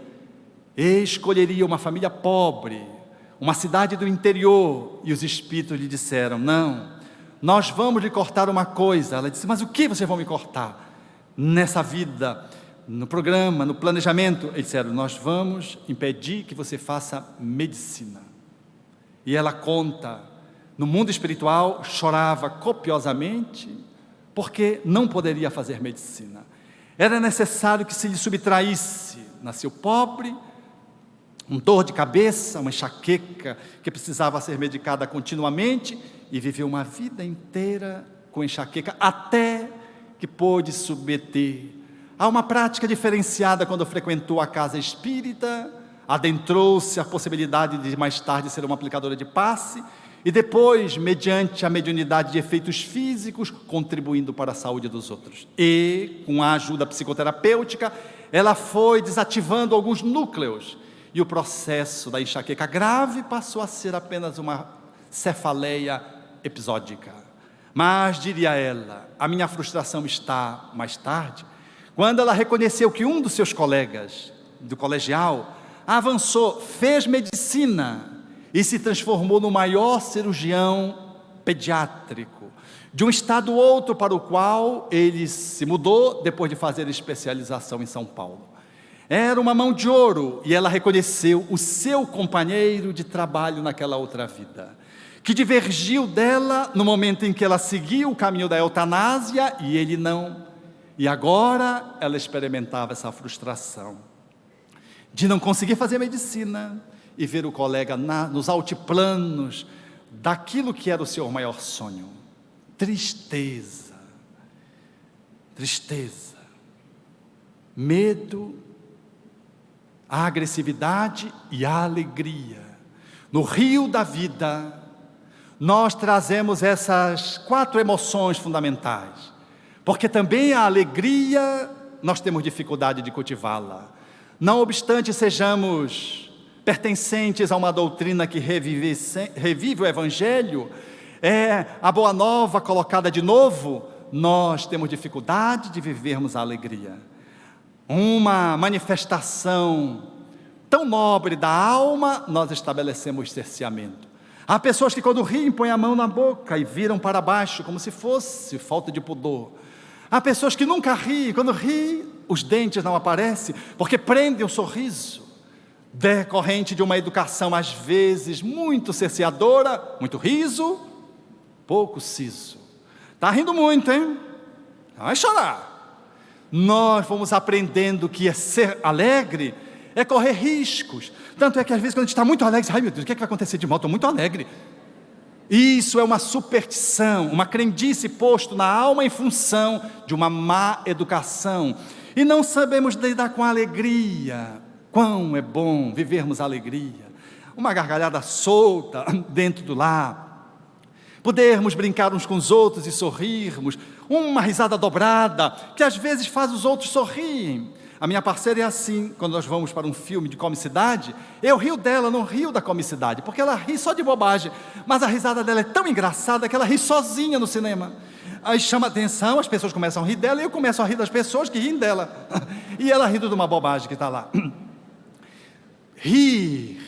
e escolheria uma família pobre, uma cidade do interior, e os espíritos lhe disseram: não, nós vamos lhe cortar uma coisa. Ela disse: mas o que vocês vão me cortar? Nessa vida, no programa, no planejamento. Eles disseram: nós vamos impedir que você faça medicina. E ela conta, no mundo espiritual, chorava copiosamente, porque não poderia fazer medicina. Era necessário que se lhe subtraísse. Nasceu pobre, com dor de cabeça, uma enxaqueca que precisava ser medicada continuamente, e viveu uma vida inteira com enxaqueca, até que pôde submeter a uma prática diferenciada quando frequentou a casa espírita, adentrou-se a possibilidade de mais tarde ser uma aplicadora de passe, e depois, mediante a mediunidade de efeitos físicos, contribuindo para a saúde dos outros. E, com a ajuda psicoterapêutica, ela foi desativando alguns núcleos, e o processo da enxaqueca grave passou a ser apenas uma cefaleia episódica. Mas, diria ela, a minha frustração está mais tarde, quando ela reconheceu que um dos seus colegas do colegial avançou, fez medicina e se transformou no maior cirurgião pediátrico, de um estado outro para o qual ele se mudou depois de fazer especialização em São Paulo. Era uma mão de ouro, e ela reconheceu o seu companheiro de trabalho naquela outra vida, que divergiu dela no momento em que ela seguiu o caminho da eutanásia e ele não. E agora ela experimentava essa frustração de não conseguir fazer medicina e ver o colega nos altiplanos daquilo que era o seu maior sonho. Tristeza, medo, a agressividade e a alegria. No rio da vida, nós trazemos essas 4 emoções fundamentais, porque também a alegria nós temos dificuldade de cultivá-la. Não obstante sejamos pertencentes a uma doutrina que revive o Evangelho, a boa nova colocada de novo, nós temos dificuldade de vivermos a alegria. Uma manifestação tão nobre da alma, nós estabelecemos cerceamento. Há pessoas que quando riem põem a mão na boca e viram para baixo, como se fosse falta de pudor. Há pessoas que nunca riem, quando riem, os dentes não aparecem, porque prendem o sorriso. decorrente de uma educação às vezes muito cerceadora, muito riso, pouco siso. Está rindo muito, hein? Vai chorar. Nós vamos aprendendo que ser alegre é correr riscos. Tanto é que às vezes quando a gente está muito alegre, ai meu Deus, o que vai acontecer de mal? Estou muito alegre. Isso é uma superstição, uma crendice posto na alma em função de uma má educação. E não sabemos lidar com a alegria. Quão é bom vivermos a alegria. Uma gargalhada solta dentro do lar. Podermos brincar uns com os outros e sorrirmos. Uma risada dobrada, que às vezes faz os outros sorrirem. A minha parceira é assim, quando nós vamos para um filme de comicidade, eu rio dela, não rio da comicidade, porque ela ri só de bobagem, mas a risada dela é tão engraçada que ela ri sozinha no cinema. Aí chama atenção, as pessoas começam a rir dela e eu começo a rir das pessoas que riem dela. E ela rindo de uma bobagem que está lá. Rir,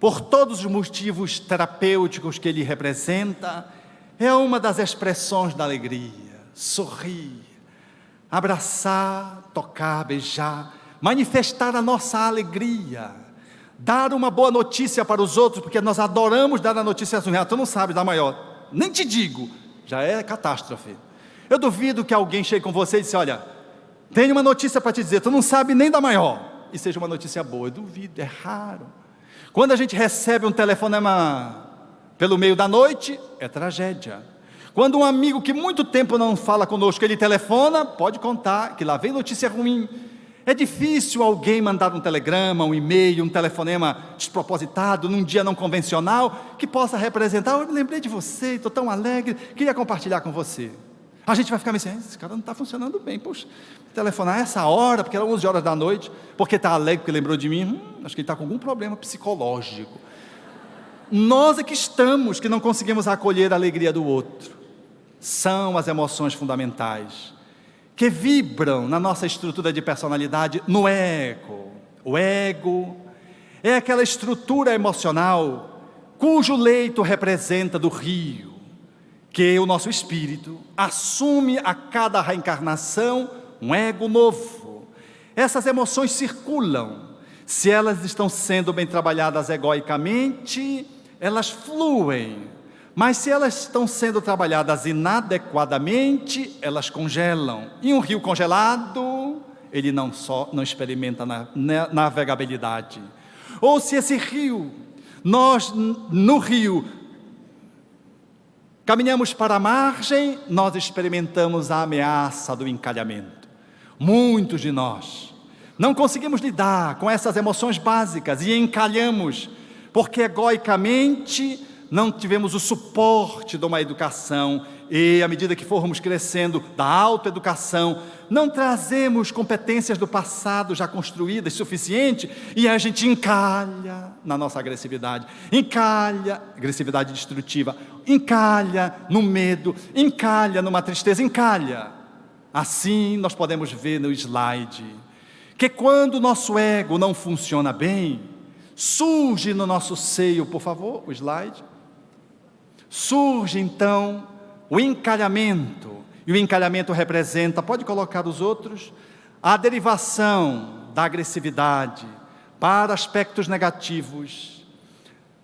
por todos os motivos terapêuticos que ele representa, é uma das expressões da alegria. Sorrir. Abraçar, tocar, beijar, manifestar a nossa alegria, dar uma boa notícia para os outros, porque nós adoramos dar a notícia ruim. Tu não sabe dar maior, nem te digo, já é catástrofe. Eu duvido que alguém chegue com você e disse, olha, tenho uma notícia para te dizer, tu não sabe nem dar maior, e seja uma notícia boa. Eu duvido, é raro. Quando a gente recebe um telefonema pelo meio da noite, é tragédia. Quando um amigo que muito tempo não fala conosco, ele telefona, pode contar que lá vem notícia ruim. É difícil alguém mandar um telegrama, um e-mail, um telefonema despropositado, num dia não convencional, que possa representar, eu me lembrei de você, estou tão alegre, queria compartilhar com você. A gente vai ficar meio assim, esse cara não está funcionando bem, poxa, telefonar essa hora, porque era 11 horas da noite, porque está alegre, porque lembrou de mim, acho que ele está com algum problema psicológico. Nós é que estamos, que não conseguimos acolher a alegria do outro. São as emoções fundamentais, que vibram na nossa estrutura de personalidade, no ego. O ego é aquela estrutura emocional, cujo leito representa do rio, que o nosso espírito assume a cada reencarnação um ego novo. Essas emoções circulam, se elas estão sendo bem trabalhadas egoicamente, elas fluem. Mas se elas estão sendo trabalhadas inadequadamente, elas congelam. E um rio congelado, ele não experimenta navegabilidade. Ou se esse rio, nós no rio, caminhamos para a margem, nós experimentamos a ameaça do encalhamento. Muitos de nós não conseguimos lidar com essas emoções básicas e encalhamos, porque egoicamente não tivemos o suporte de uma educação e, à medida que formos crescendo, da autoeducação, não trazemos competências do passado já construídas suficiente e a gente encalha na nossa agressividade, encalha, agressividade destrutiva, encalha no medo, encalha numa tristeza, encalha. Assim nós podemos ver no slide que quando o nosso ego não funciona bem, surge no nosso seio, por favor, o slide. Surge então o encalhamento, e o encalhamento representa, pode colocar os outros, a derivação da agressividade para aspectos negativos,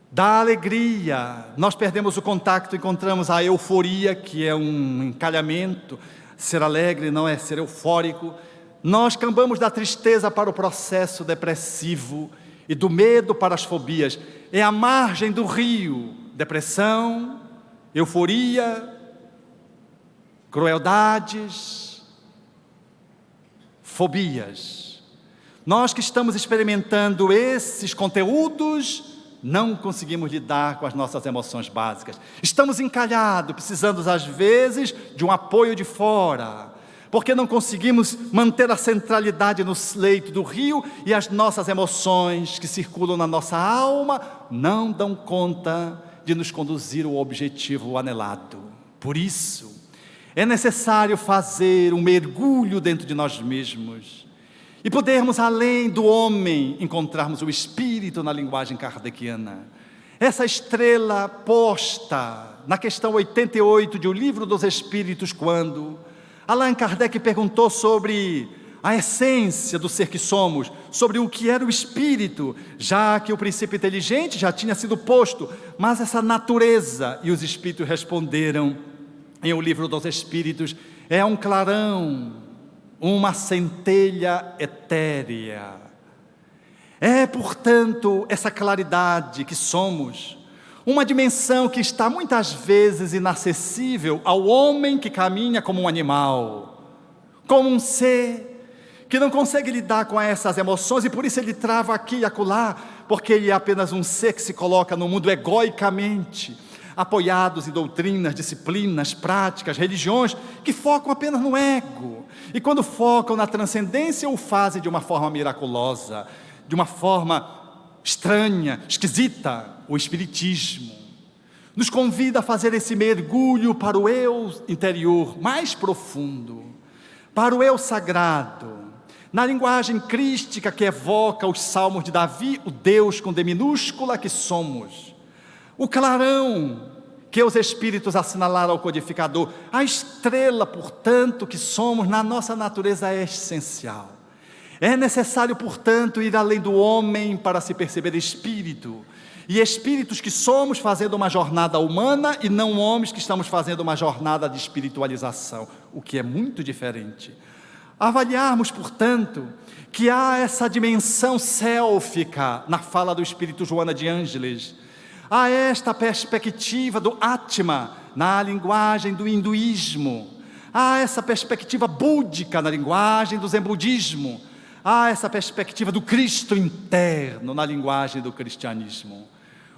da alegria. Nós perdemos o contato, encontramos a euforia, que é um encalhamento. Ser alegre não é ser eufórico. Nós cambamos da tristeza para o processo depressivo e do medo para as fobias. É a margem do rio. Depressão, euforia, crueldades, fobias. Nós que estamos experimentando esses conteúdos, não conseguimos lidar com as nossas emoções básicas. Estamos encalhados, precisando às vezes de um apoio de fora, porque não conseguimos manter a centralidade no leito do rio e as nossas emoções que circulam na nossa alma não dão conta de nos conduzir ao objetivo anelado. Por isso, é necessário fazer um mergulho dentro de nós mesmos e podermos, além do homem, encontrarmos o espírito na linguagem kardeciana. Essa estrela posta na questão 88 de O Livro dos Espíritos, quando Allan Kardec perguntou sobre a essência do ser que somos, sobre o que era o espírito, já que o princípio inteligente já tinha sido posto, mas essa natureza, e os espíritos responderam em O Livro dos Espíritos, é um clarão, uma centelha etérea. É, portanto, essa claridade que somos, uma dimensão que está muitas vezes inacessível ao homem que caminha como um animal, como um ser que não consegue lidar com essas emoções, e por isso ele trava aqui e acolá, porque ele é apenas um ser que se coloca no mundo egoicamente, apoiados em doutrinas, disciplinas, práticas, religiões, que focam apenas no ego, e quando focam na transcendência, o fazem de uma forma miraculosa, de uma forma estranha, esquisita. O Espiritismo nos convida a fazer esse mergulho para o eu interior mais profundo, para o eu sagrado, na linguagem crística que evoca os salmos de Davi, o Deus com D minúscula que somos, o clarão que os Espíritos assinalaram ao codificador, a estrela, portanto, que somos na nossa natureza é essencial. É necessário, portanto, ir além do homem para se perceber espírito, e espíritos que somos fazendo uma jornada humana e não homens que estamos fazendo uma jornada de espiritualização, o que é muito diferente. Avaliarmos, portanto, que há essa dimensão sélfica na fala do Espírito Joana de Ângeles, há esta perspectiva do Atma na linguagem do hinduísmo, há essa perspectiva búdica na linguagem do zen budismo, há essa perspectiva do Cristo interno na linguagem do cristianismo.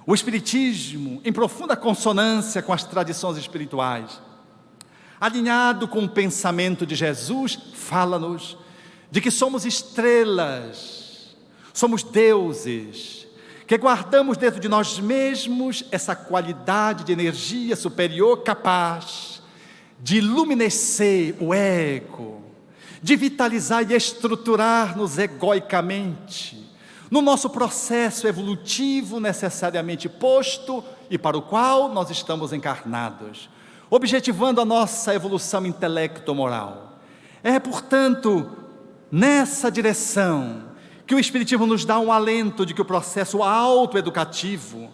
O Espiritismo, em profunda consonância com as tradições espirituais, alinhado com o pensamento de Jesus, fala-nos de que somos estrelas, somos deuses, que guardamos dentro de nós mesmos essa qualidade de energia superior capaz de iluminescer o ego, de vitalizar e estruturar-nos egoicamente, no nosso processo evolutivo necessariamente posto e para o qual nós estamos encarnados, objetivando a nossa evolução intelecto-moral. É, portanto, nessa direção que o Espiritismo nos dá um alento de que o processo autoeducativo,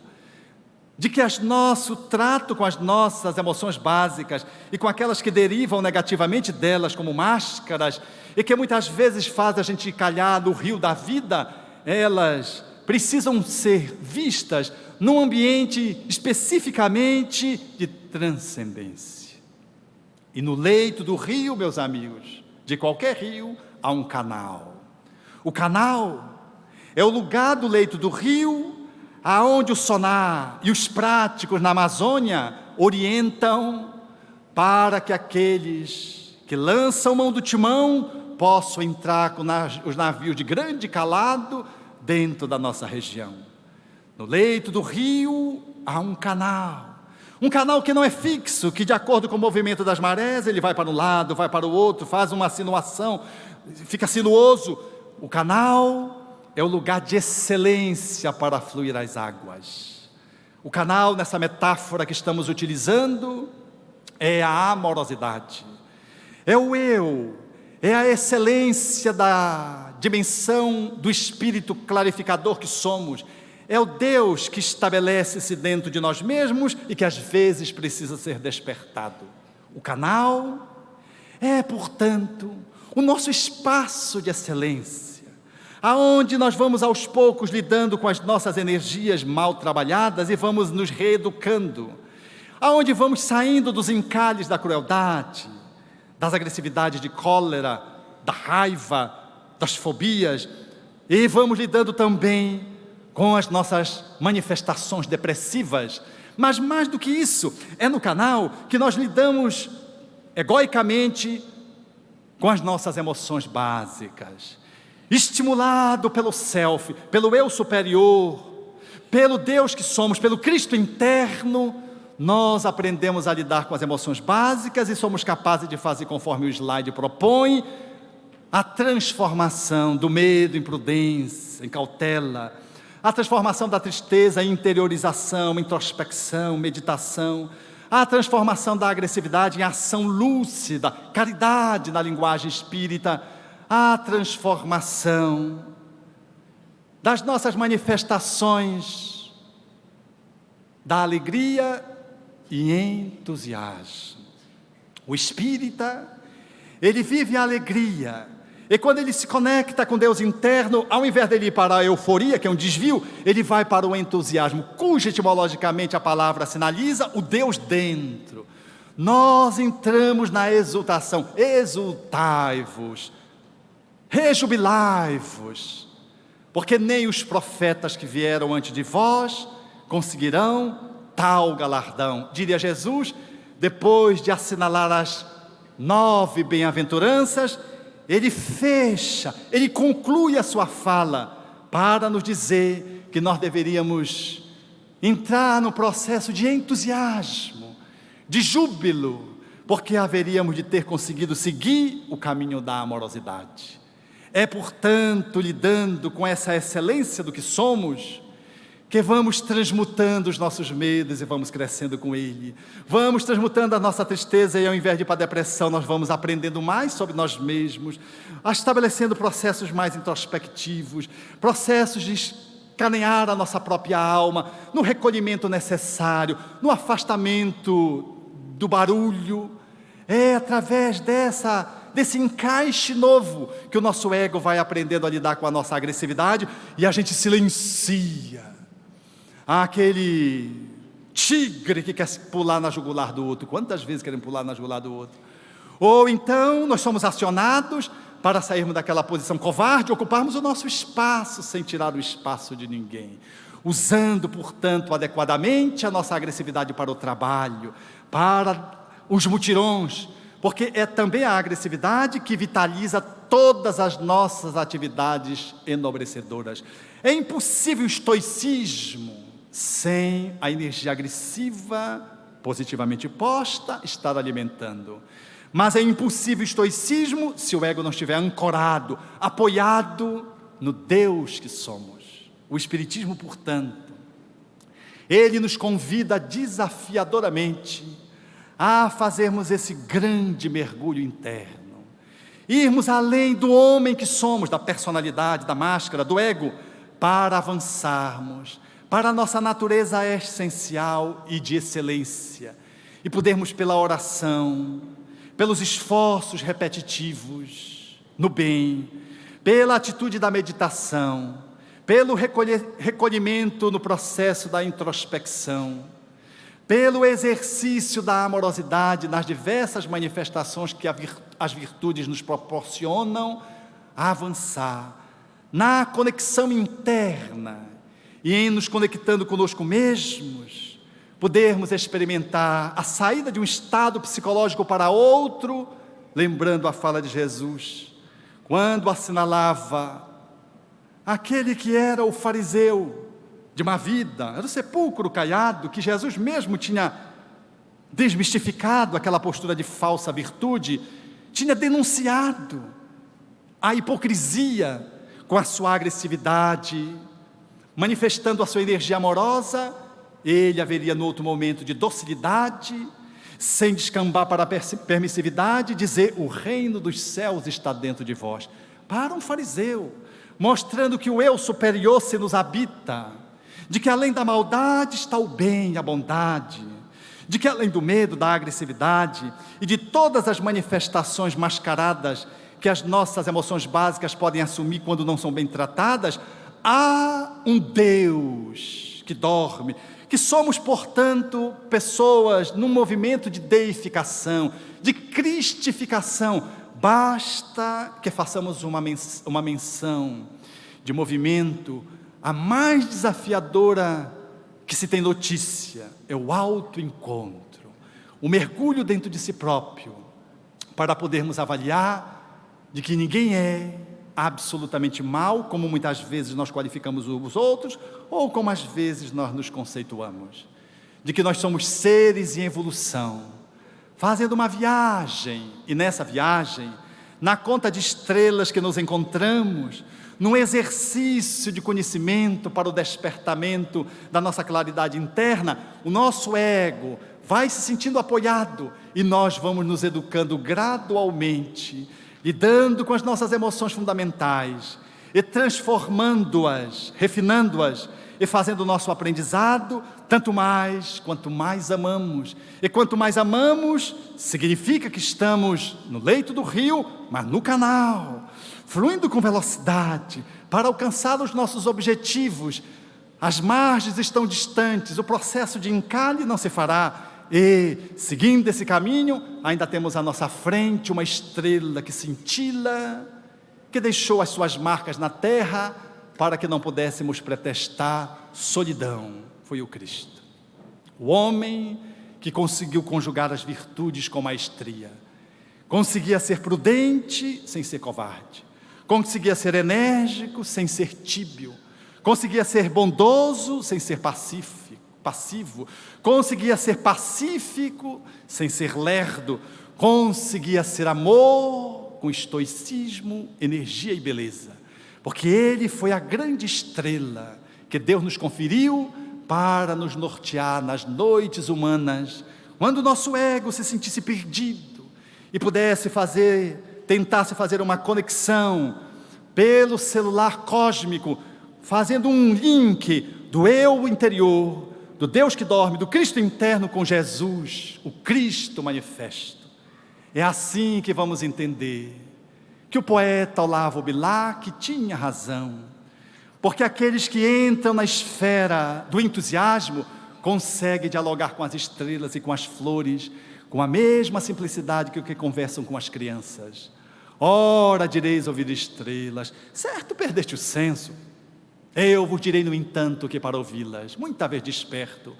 de que nosso trato com as nossas emoções básicas e com aquelas que derivam negativamente delas como máscaras e que muitas vezes fazem a gente calhar no rio da vida, elas precisam ser vistas num ambiente especificamente de transcendência. E no leito do rio, meus amigos, de qualquer rio, há um canal. O canal é o lugar do leito do rio, aonde o sonar e os práticos na Amazônia orientam para que aqueles que lançam mão do timão possam entrar com os navios de grande calado dentro da nossa região. No leito do rio há um canal que não é fixo, que de acordo com o movimento das marés, ele vai para um lado, vai para o outro, faz uma sinuação, fica sinuoso. O canal é o lugar de excelência para fluir as águas. O canal, nessa metáfora que estamos utilizando, é a amorosidade, é o eu, é a excelência da dimensão do espírito clarificador que somos, é o Deus que estabelece-se dentro de nós mesmos e que às vezes precisa ser despertado. O canal é, portanto, o nosso espaço de excelência, aonde nós vamos aos poucos lidando com as nossas energias mal trabalhadas e vamos nos reeducando, aonde vamos saindo dos encalhes da crueldade, das agressividades de cólera, da raiva, das fobias, e vamos lidando também com as nossas manifestações depressivas. Mas mais do que isso, é no canal que nós lidamos egoicamente com as nossas emoções básicas, estimulado pelo self, pelo eu superior, pelo Deus que somos, pelo Cristo interno, nós aprendemos a lidar com as emoções básicas e somos capazes de fazer, conforme o slide propõe, a transformação do medo em prudência, em cautela, a transformação da tristeza em interiorização, introspecção, meditação, a transformação da agressividade em ação lúcida, caridade na linguagem espírita, a transformação das nossas manifestações da alegria e entusiasmo. O espírita, ele vive a alegria, e quando ele se conecta com Deus interno, ao invés dele ir para a euforia, que é um desvio, ele vai para o entusiasmo, cujo etimologicamente a palavra sinaliza o Deus dentro. Nós entramos na exultação. Exultai-vos, rejubilai-vos, porque nem os profetas que vieram antes de vós conseguirão tal galardão. Diria Jesus, depois de assinalar as 9 bem-aventuranças, ele fecha, ele conclui a sua fala para nos dizer que nós deveríamos entrar no processo de entusiasmo, de júbilo, porque haveríamos de ter conseguido seguir o caminho da amorosidade. É, portanto, lidando com essa excelência do que somos, que vamos transmutando os nossos medos e vamos crescendo com Ele. Vamos transmutando a nossa tristeza e ao invés de ir para a depressão, nós vamos aprendendo mais sobre nós mesmos, estabelecendo processos mais introspectivos, processos de escanear a nossa própria alma, no recolhimento necessário, no afastamento do barulho. É através desse encaixe novo que o nosso ego vai aprendendo a lidar com a nossa agressividade e a gente silencia aquele tigre que quer pular na jugular do outro. Quantas vezes querem pular na jugular do outro? Ou então nós somos acionados para sairmos daquela posição covarde, ocuparmos o nosso espaço sem tirar o espaço de ninguém, usando, portanto, adequadamente a nossa agressividade para o trabalho, para os mutirões, porque é também a agressividade que vitaliza todas as nossas atividades enobrecedoras. É impossível o estoicismo sem a energia agressiva, positivamente posta, estar alimentando. Mas é impossível o estoicismo se o ego não estiver ancorado, apoiado no Deus que somos. O Espiritismo, portanto, ele nos convida desafiadoramente a fazermos esse grande mergulho interno, irmos além do homem que somos, da personalidade, da máscara, do ego, para avançarmos para a nossa natureza essencial e de excelência, e podermos pela oração, pelos esforços repetitivos no bem, pela atitude da meditação, pelo recolhimento no processo da introspecção, pelo exercício da amorosidade nas diversas manifestações que as virtudes nos proporcionam, avançar na conexão interna, e em nos conectando conosco mesmos, podermos experimentar a saída de um estado psicológico para outro, lembrando a fala de Jesus, quando assinalava aquele que era o fariseu de má vida, era o sepulcro caiado, que Jesus mesmo tinha desmistificado aquela postura de falsa virtude, tinha denunciado a hipocrisia com a sua agressividade, manifestando a sua energia amorosa. Ele haveria no outro momento de docilidade, sem descambar para a permissividade, dizer: o reino dos céus está dentro de vós, para um fariseu, mostrando que o eu superior se nos habita, de que além da maldade está o bem e a bondade, de que além do medo, da agressividade e de todas as manifestações mascaradas que as nossas emoções básicas podem assumir quando não são bem tratadas, há um Deus que dorme, que somos, portanto, pessoas num movimento de deificação, de cristificação. Basta que façamos uma menção de movimento, a mais desafiadora que se tem notícia, é o autoencontro, o mergulho dentro de si próprio, para podermos avaliar de que ninguém é absolutamente mal, como muitas vezes nós qualificamos os outros, ou como às vezes nós nos conceituamos, de que nós somos seres em evolução, fazendo uma viagem, e nessa viagem, na conta de estrelas que nos encontramos, num exercício de conhecimento para o despertamento da nossa claridade interna, o nosso ego vai se sentindo apoiado, e nós vamos nos educando gradualmente, lidando com as nossas emoções fundamentais e transformando-as, refinando-as e fazendo o nosso aprendizado, tanto mais quanto mais amamos. E quanto mais amamos, significa que estamos no leito do rio, mas no canal, fluindo com velocidade para alcançar os nossos objetivos. As margens estão distantes, o processo de encalhe não se fará. E, seguindo esse caminho, ainda temos à nossa frente uma estrela que cintila, que deixou as suas marcas na terra para que não pudéssemos pretextar solidão. Foi o Cristo, o homem que conseguiu conjugar as virtudes com maestria. Conseguia ser prudente sem ser covarde, conseguia ser enérgico sem ser tíbio, conseguia ser bondoso sem ser passivo, conseguia ser pacífico sem ser lerdo, conseguia ser amor com estoicismo, energia e beleza, porque ele foi a grande estrela que Deus nos conferiu para nos nortear nas noites humanas, quando o nosso ego se sentisse perdido e tentasse fazer uma conexão pelo celular cósmico, fazendo um link do eu interior, do Deus que dorme, do Cristo interno com Jesus, o Cristo manifesto. É assim que vamos entender que o poeta Olavo Bilac tinha razão, porque aqueles que entram na esfera do entusiasmo conseguem dialogar com as estrelas e com as flores, com a mesma simplicidade que conversam com as crianças. Ora, direis ouvir estrelas, certo perdeste o senso. Eu vos direi, no entanto, que para ouvi-las, muita vez desperto,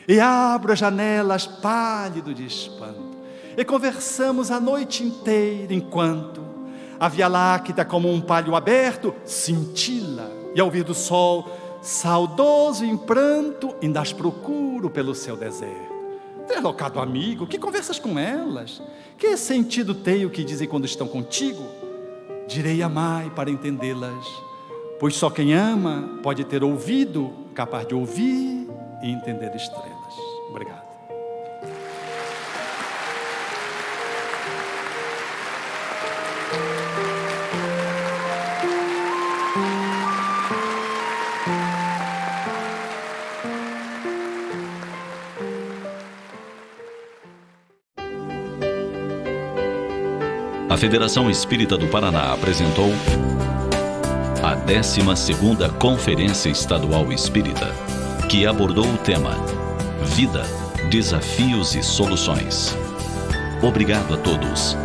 e abro as janelas pálido de espanto, e conversamos a noite inteira, enquanto a Via Láctea, como um palho aberto, cintila, e ao vir do sol, saudoso em pranto, ainda as procuro pelo seu deserto. Deslocado amigo, que conversas com elas? Que sentido tem o que dizem quando estão contigo? Direi, amai para entendê-las, pois só quem ama pode ter ouvido capaz de ouvir e entender estrelas. Obrigado. A Federação Espírita do Paraná apresentou a 12ª Conferência Estadual Espírita, que abordou o tema Vida, Desafios e Soluções. Obrigado a todos.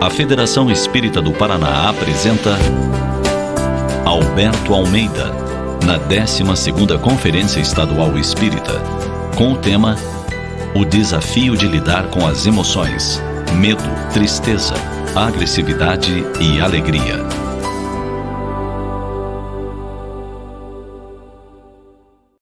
A Federação Espírita do Paraná apresenta Alberto Almeida, na 12ª Conferência Estadual Espírita, com o tema O Desafio de Lidar com as Emoções, Medo, Tristeza, Agressividade e Alegria.